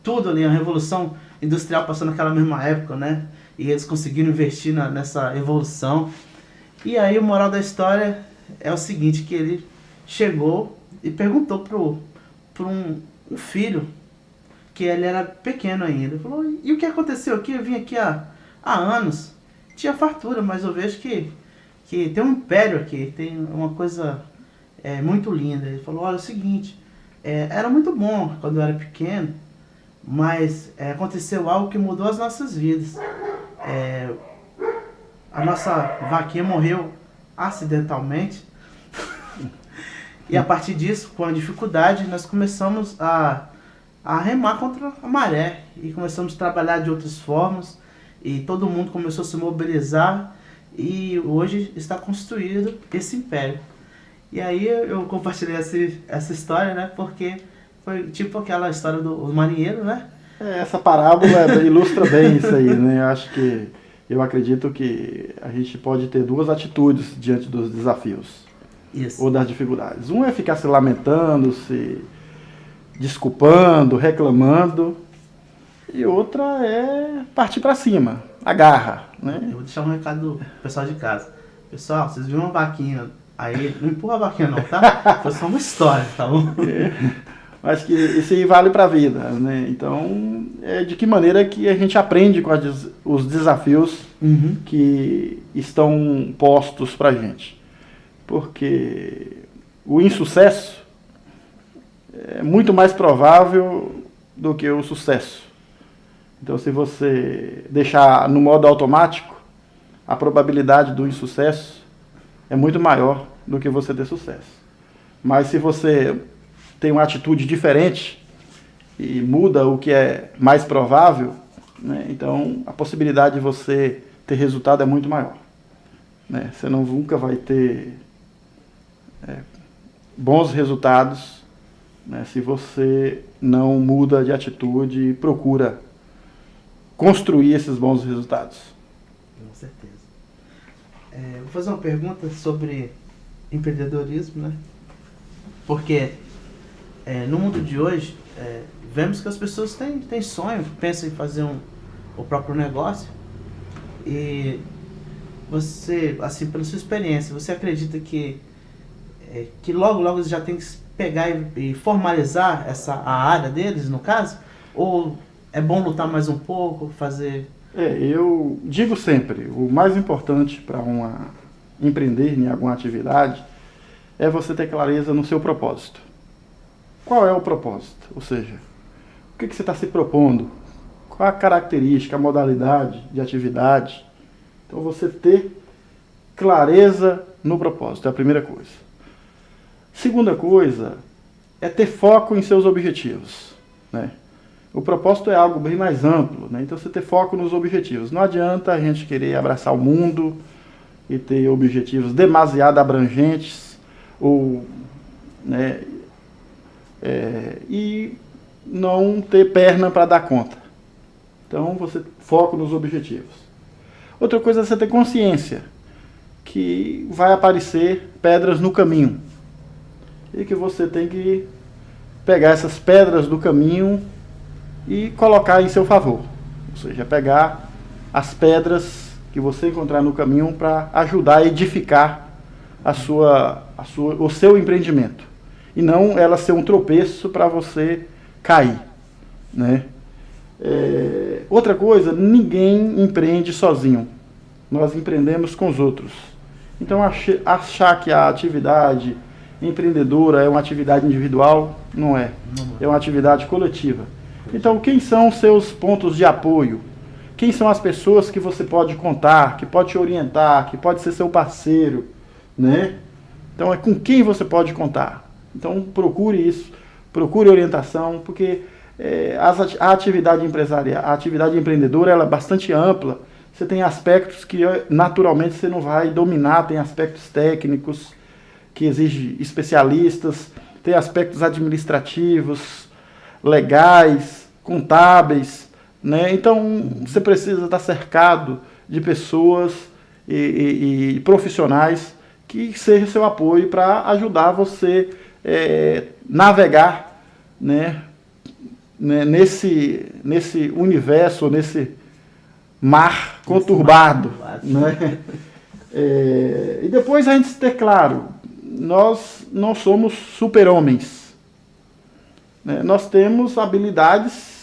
S2: tudo ali, a revolução industrial passou naquela mesma época, né? E eles conseguiram investir nessa evolução. E aí o moral da história é o seguinte, que ele chegou e perguntou pro um filho, que ele era pequeno ainda. Ele falou, e o que aconteceu aqui? Eu vim aqui há anos, tinha fartura, mas eu vejo que tem um império aqui, tem uma coisa muito linda. Ele falou, olha, é o seguinte, era muito bom quando eu era pequeno, mas aconteceu algo que mudou as nossas vidas. A nossa vaquinha morreu acidentalmente. E a partir disso, com a dificuldade, nós começamos a remar contra a maré. E começamos a trabalhar de outras formas. e todo mundo começou a se mobilizar e hoje está construído esse império. E aí eu compartilhei essa história, né? Porque foi tipo aquela história do marinheiro, né?
S3: Essa parábola ilustra bem isso aí, né? Eu acredito que a gente pode ter duas atitudes diante dos desafios.
S2: Isso.
S3: Ou das dificuldades. Um é ficar se lamentando, se desculpando, reclamando, e outra é partir para cima, agarra, né?
S2: Eu vou deixar um recado do pessoal de casa. Pessoal, vocês viram uma vaquinha aí, não empurra a vaquinha não, tá? Foi só uma história, tá bom?
S3: Acho que isso aí vale para a vida, né? Então, de que maneira que a gente aprende com os desafios que estão postos para a gente. Porque o insucesso é muito mais provável do que o sucesso. Então, se você deixar no modo automático, a probabilidade do insucesso é muito maior do que você ter sucesso. Mas se você tem uma atitude diferente e muda o que é mais provável, né, então a possibilidade de você ter resultado é muito maior. Né? Você nunca vai ter bons resultados, né, se você não muda de atitude e procura construir esses bons resultados.
S2: Com certeza. Vou fazer uma pergunta sobre empreendedorismo, né? Porque no mundo de hoje, vemos que as pessoas têm sonho, pensam em fazer o próprio negócio. E você, assim, pela sua experiência, você acredita que logo eles já tem que pegar e formalizar a área deles, no caso? Ou é bom lutar mais um pouco, fazer...
S3: Eu digo sempre, o mais importante para empreender em alguma atividade é você ter clareza no seu propósito. Qual é o propósito? Ou seja, o que você está se propondo? Qual a característica, a modalidade de atividade? Então você ter clareza no propósito é a primeira coisa. Segunda coisa é ter foco em seus objetivos, né? O propósito é algo bem mais amplo, né? Então você ter foco nos objetivos. Não adianta a gente querer abraçar o mundo e ter objetivos demasiado abrangentes ou, né, e não ter perna para dar conta. Então você foca nos objetivos. Outra coisa é você ter consciência que vai aparecer pedras no caminho e que você tem que pegar essas pedras do caminho e colocar em seu favor. Ou seja, pegar as pedras que você encontrar no caminho para ajudar a edificar o seu empreendimento. E não ela ser um tropeço para você cair, né? Outra coisa, ninguém empreende sozinho. Nós empreendemos com os outros. Então, achar que a atividade empreendedora é uma atividade individual, não é. É uma atividade coletiva. Então, quem são os seus pontos de apoio? Quem são as pessoas que você pode contar, que pode te orientar, que pode ser seu parceiro, né? Então, é com quem você pode contar. Então, procure isso, procure orientação, porque a atividade empresarial, a atividade empreendedora, ela é bastante ampla. Você tem aspectos que naturalmente você não vai dominar, tem aspectos técnicos que exigem especialistas, tem aspectos administrativos, legais, contábeis, né? Então você precisa estar cercado de pessoas e profissionais que sejam seu apoio para ajudar você navegar, né, nesse universo, nesse mar conturbado, né? E depois a gente ter claro, nós não somos super-homens, né? Nós temos habilidades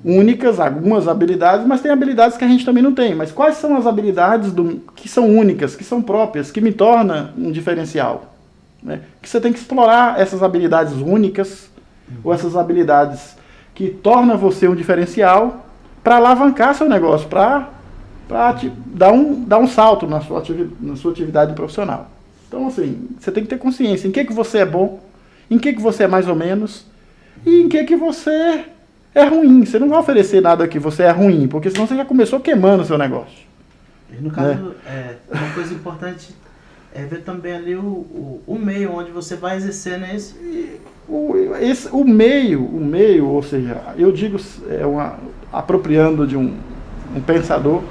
S3: únicas, algumas habilidades, mas tem habilidades que a gente também não tem. Mas quais são as habilidades que são únicas, que são próprias, que me tornam um diferencial, né? Que você tem que explorar essas habilidades únicas, ou essas habilidades que tornam você um diferencial, para alavancar seu negócio, para dar um salto na sua atividade profissional. Então, assim, você tem que ter consciência em que você é bom, em que você é mais ou menos, e em que você é ruim. Você não vai oferecer nada que você é ruim, porque senão você já começou queimando o seu negócio.
S2: E no caso, uma coisa importante é ver também ali o meio onde você vai exercer, né?
S3: O meio, ou seja, eu digo, apropriando de um pensador,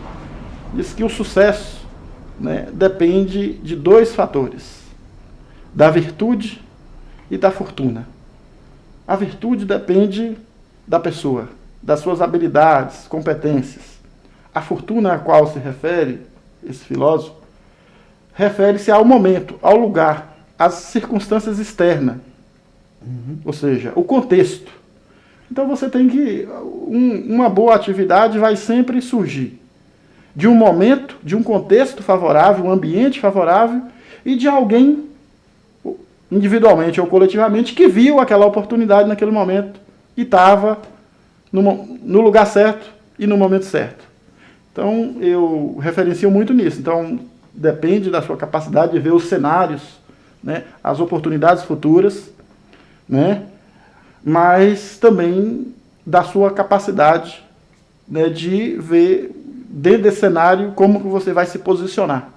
S3: diz que o sucesso, né, depende de 2 fatores: da virtude e da fortuna. A virtude depende da pessoa, das suas habilidades, competências. A fortuna a qual se refere esse filósofo refere-se ao momento, ao lugar, às circunstâncias externas, ou seja, o contexto. Então você tem que... uma boa atividade vai sempre surgir de um momento, de um contexto favorável, um ambiente favorável e de alguém, individualmente ou coletivamente, que viu aquela oportunidade naquele momento e estava no lugar certo e no momento certo. Então, eu referencio muito nisso. Então, depende da sua capacidade de ver os cenários, né, as oportunidades futuras, né, mas também da sua capacidade, né, de ver dentro desse cenário como que você vai se posicionar,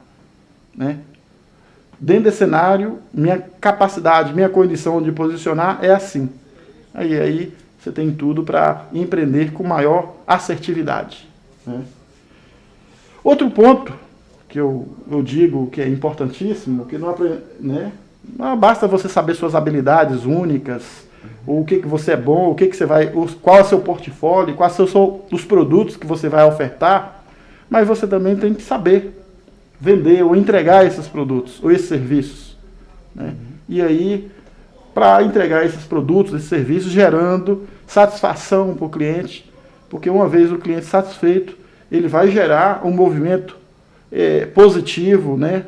S3: né? Dentro desse cenário, minha capacidade, minha condição de posicionar é assim. Aí você tem tudo para empreender com maior assertividade, né? Outro ponto que eu digo que é importantíssimo, que não basta você saber suas habilidades únicas, ou o que você é bom, qual é o seu portfólio, quais são os produtos que você vai ofertar, mas você também tem que saber vender ou entregar esses produtos ou esses serviços, né? E aí, para entregar esses produtos, esses serviços, gerando satisfação para o cliente, porque uma vez o cliente satisfeito, ele vai gerar um movimento positivo, né?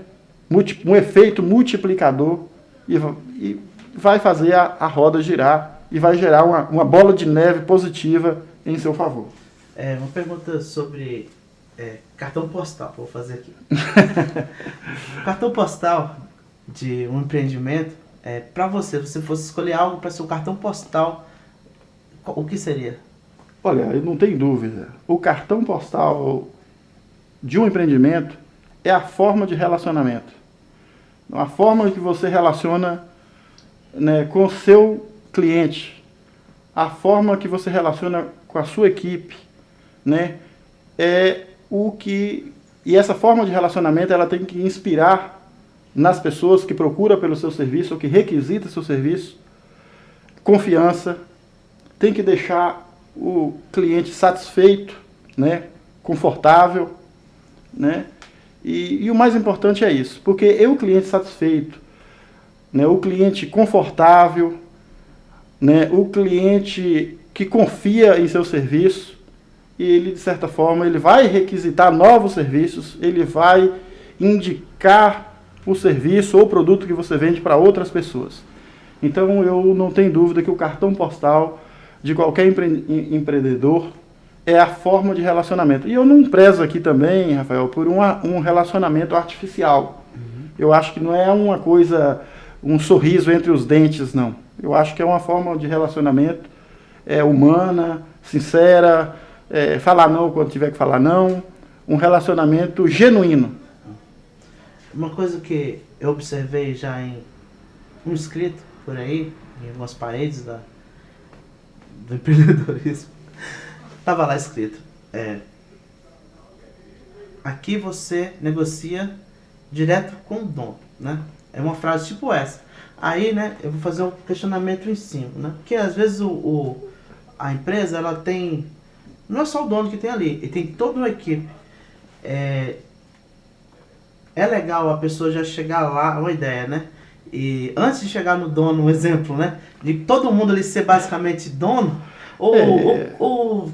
S3: Um efeito multiplicador e vai fazer a roda girar e vai gerar uma bola de neve positiva em seu favor.
S2: Uma pergunta sobre cartão postal, vou fazer aqui. Cartão postal de um empreendimento, para você, se fosse escolher algo para ser o cartão postal, o que seria?
S3: Olha, eu não tenho dúvida. O cartão postal de um empreendimento é a forma de relacionamento. A forma que você relaciona, né, com o seu cliente. A forma que você relaciona com a sua equipe, né, e essa forma de relacionamento ela tem que inspirar nas pessoas que procuram pelo seu serviço ou que requisitam seu serviço confiança, tem que deixar o cliente satisfeito, né, confortável, né, e o mais importante é isso, porque o cliente satisfeito, né, o cliente confortável, né, o cliente que confia em seu serviço, e ele, de certa forma, ele vai requisitar novos serviços, ele vai indicar o serviço ou o produto que você vende para outras pessoas. Então, eu não tenho dúvida que o cartão postal de qualquer empreendedor é a forma de relacionamento. E eu não prezo aqui também, Rafael, por um relacionamento artificial. Eu acho que não é uma coisa, um sorriso entre os dentes, não. Eu acho que é uma forma de relacionamento humana, sincera, falar não quando tiver que falar não, um relacionamento genuíno.
S2: Uma coisa que eu observei já em um escrito por aí, em algumas paredes do empreendedorismo, estava lá escrito, aqui você negocia direto com o dono, né? É uma frase tipo essa. Aí, né, eu vou fazer um questionamento em cima, né? Porque às vezes a empresa, ela tem, não é só o dono que tem ali, ele tem toda uma equipe. É legal a pessoa já chegar lá, uma ideia, né? E antes de chegar no dono, um exemplo, né? De todo mundo ali ser basicamente dono, ou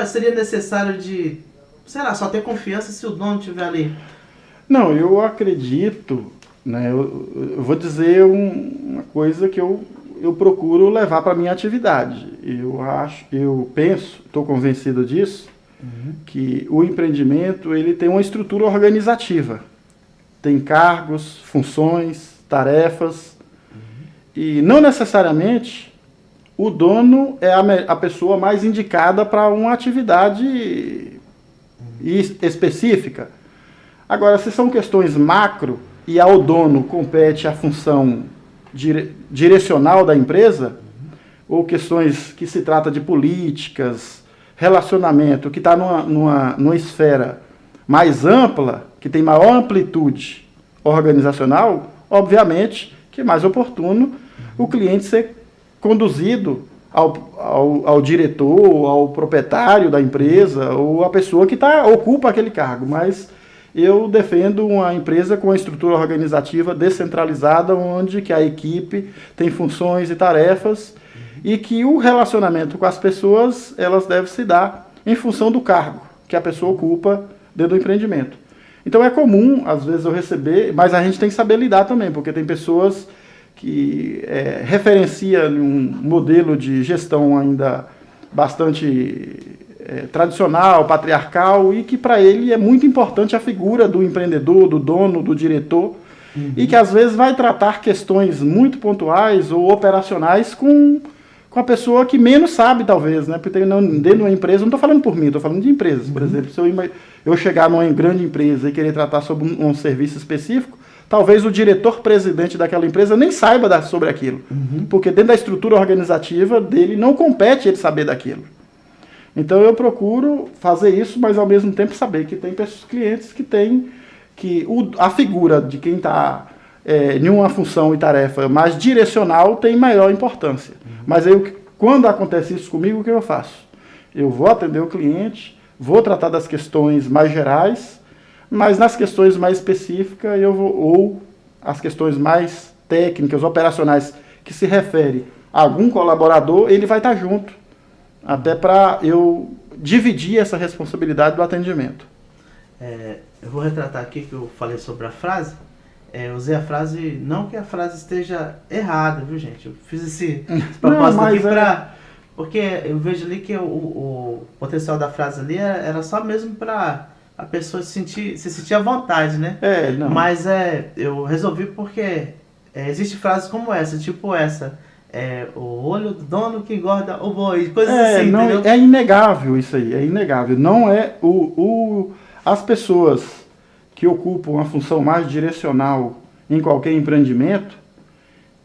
S2: seria necessário de, sei lá, só ter confiança se o dono estiver ali?
S3: Não, eu acredito, né? Eu vou dizer uma coisa que eu procuro levar para a minha atividade. Eu penso, estou convencido disso, que o empreendimento ele tem uma estrutura organizativa. Tem cargos, funções, tarefas, e não necessariamente o dono é a pessoa mais indicada para uma atividade específica. Agora, se são questões macro e ao dono compete a função direcional da empresa, ou questões que se trata de políticas, relacionamento, que está numa esfera mais ampla, que tem maior amplitude organizacional, obviamente que é mais oportuno o cliente ser conduzido ao diretor, ao proprietário da empresa, ou a pessoa que ocupa aquele cargo. Mas eu defendo uma empresa com uma estrutura organizativa descentralizada, onde que a equipe tem funções e tarefas, e que o relacionamento com as pessoas, elas devem se dar em função do cargo que a pessoa ocupa dentro do empreendimento. Então é comum, às vezes, eu receber, mas a gente tem que saber lidar também, porque tem pessoas que referenciam um modelo de gestão ainda bastante tradicional, patriarcal, e que para ele é muito importante a figura do empreendedor, do dono, do diretor, e que às vezes vai tratar questões muito pontuais ou operacionais com a pessoa que menos sabe, talvez, né? Porque dentro de uma empresa, não estou falando por mim, estou falando de empresas. Por exemplo, se eu chegar numa grande empresa e querer tratar sobre um serviço específico, talvez o diretor-presidente daquela empresa nem saiba sobre aquilo. Porque dentro da estrutura organizativa dele não compete ele saber daquilo. Então eu procuro fazer isso, mas ao mesmo tempo saber que tem clientes que têm a figura de quem está em uma função e tarefa mais direcional tem maior importância. Mas aí, quando acontece isso comigo, o que eu faço? Eu vou atender o cliente, vou tratar das questões mais gerais, mas nas questões mais específicas, ou as questões mais técnicas, operacionais, que se refere a algum colaborador, ele vai estar junto, até para eu dividir essa responsabilidade do atendimento.
S2: Eu vou retratar aqui que eu falei sobre a frase. Eu usei a frase, não que a frase esteja errada, viu, gente? Eu fiz esse propósito aqui porque eu vejo ali que o potencial da frase ali era só mesmo para a pessoa se sentir à vontade, né?
S3: Não.
S2: Mas eu resolvi porque existe frases como essa, tipo essa, o olho do dono que engorda o boi, coisas assim,
S3: não,
S2: entendeu?
S3: É inegável isso aí, é inegável. Não é as pessoas que ocupam uma função mais direcional em qualquer empreendimento,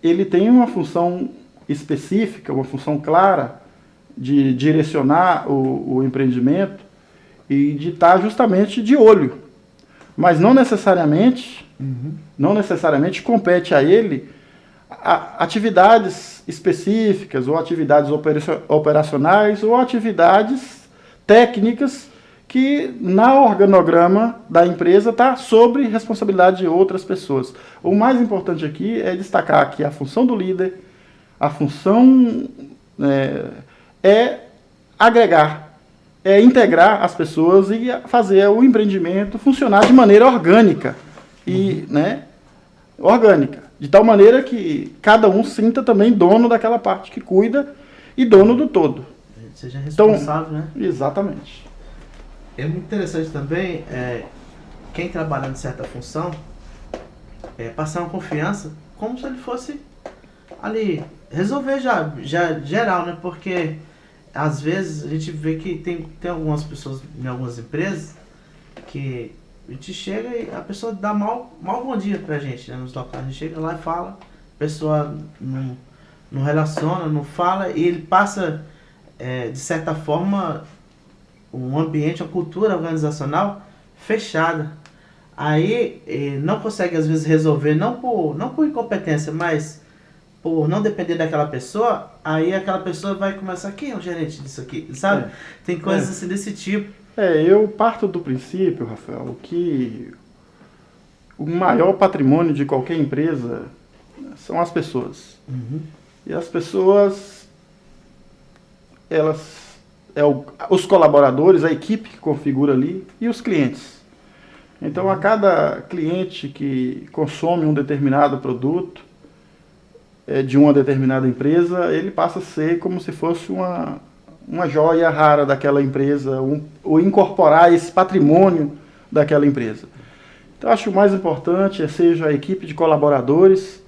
S3: ele tem uma função específica, uma função clara de direcionar o empreendimento e de estar justamente de olho. Mas não necessariamente compete a ele atividades específicas, ou atividades operacionais, ou atividades técnicas que na organograma da empresa está sob responsabilidade de outras pessoas. O mais importante aqui é destacar que a função do líder, a função é agregar, é integrar as pessoas e fazer o empreendimento funcionar de maneira orgânica, orgânica, de tal maneira que cada um sinta também dono daquela parte que cuida e dono do todo.
S2: Seja responsável, né?
S3: Exatamente.
S2: É muito interessante também, quem trabalha em certa função, passar uma confiança como se ele fosse ali, resolver já geral, né? Porque às vezes a gente vê que tem algumas pessoas em algumas empresas que a gente chega e a pessoa dá mal bom dia pra gente, né? Nos locais, a gente chega lá e fala, a pessoa não relaciona, não fala, e ele passa, de certa forma, um ambiente, uma cultura organizacional fechada. Aí não consegue às vezes resolver, não por incompetência, mas por não depender daquela pessoa. Aí aquela pessoa vai começar, quem é o gerente disso aqui, sabe? Tem coisas assim desse tipo.
S3: Eu parto do princípio, Rafael, que o maior patrimônio de qualquer empresa são as pessoas. E as pessoas, elas os colaboradores, a equipe que configura ali, e os clientes. Então, a cada cliente que consome um determinado produto de uma determinada empresa, ele passa a ser como se fosse uma joia rara daquela empresa, ou incorporar esse patrimônio daquela empresa. Então, acho que o mais importante seja a equipe de colaboradores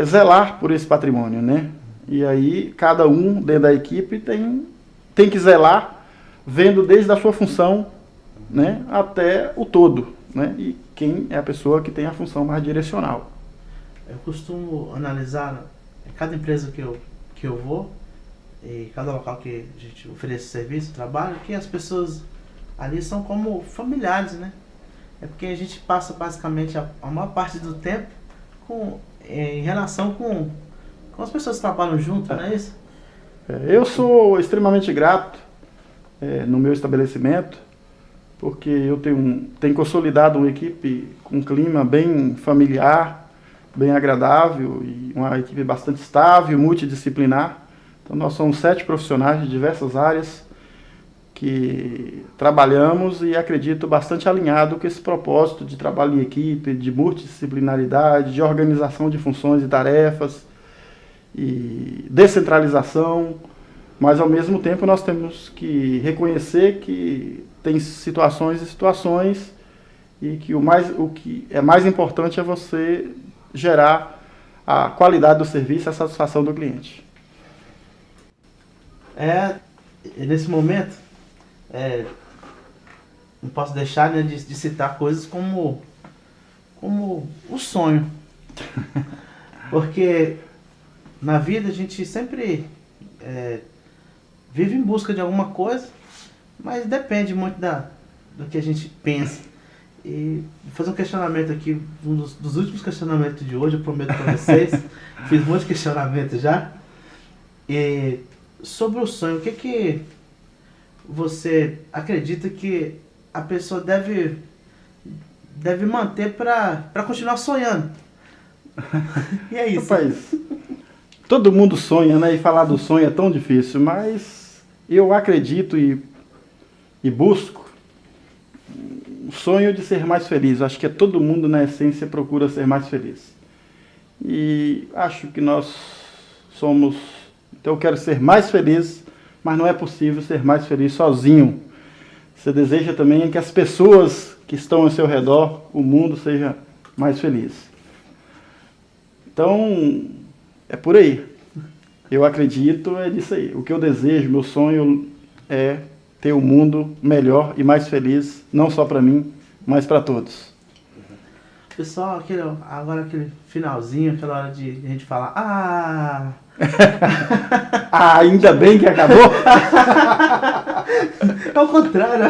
S3: zelar por esse patrimônio, né? E aí cada um dentro da equipe tem que zelar, vendo desde a sua função, né, até o todo, né, e quem é a pessoa que tem a função mais direcional.
S2: Eu costumo analisar cada empresa que eu vou e cada local que a gente oferece serviço, trabalho, que as pessoas ali são como familiares, né? É porque a gente passa basicamente a maior parte do tempo em relação com as pessoas que trabalham junto, não é isso?
S3: Eu sou extremamente grato no meu estabelecimento, porque eu tenho consolidado uma equipe com um clima bem familiar, bem agradável, e uma equipe bastante estável, multidisciplinar. Então nós somos 7 profissionais de diversas áreas que trabalhamos e acredito bastante alinhado com esse propósito de trabalho em equipe, de multidisciplinaridade, de organização de funções e tarefas e descentralização, mas ao mesmo tempo nós temos que reconhecer que tem situações e situações e que o que é mais importante é você gerar a qualidade do serviço e a satisfação do cliente.
S2: Nesse momento, não posso deixar, né, de citar coisas como o sonho. Porque na vida a gente sempre vive em busca de alguma coisa, mas depende muito do que a gente pensa. E vou fazer um questionamento aqui, um dos últimos questionamentos de hoje, eu prometo para vocês. Fiz muitos questionamentos já. E sobre o sonho, o que você acredita que a pessoa deve manter para continuar sonhando? E é isso.
S3: Rapaz, todo mundo sonha, né? E falar do sonho é tão difícil, mas eu acredito e busco o sonho de ser mais feliz. Acho que todo mundo, na essência, procura ser mais feliz. E acho que nós somos... Então eu quero ser mais feliz, mas não é possível ser mais feliz sozinho. Você deseja também que as pessoas que estão ao seu redor, o mundo, seja mais feliz. Então, é por aí. Eu acredito, é disso aí. O que eu desejo, meu sonho é ter um mundo melhor e mais feliz, não só para mim, mas para todos.
S2: Pessoal, agora aquele finalzinho, aquela hora de a gente falar,
S3: ainda bem que acabou.
S2: É o contrário,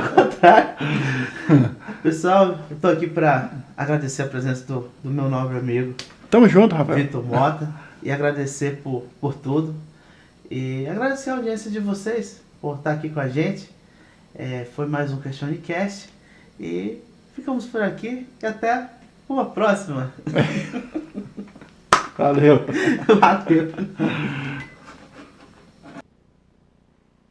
S2: Pessoal, eu tô aqui para agradecer a presença do meu nobre amigo.
S3: Tamo junto, Rafael.
S2: Vitor Mota, e agradecer por tudo. E agradecer a audiência de vocês por estar aqui com a gente. Foi mais um QuestioneCast. E ficamos por aqui e até uma próxima.
S3: Valeu.
S2: Valeu.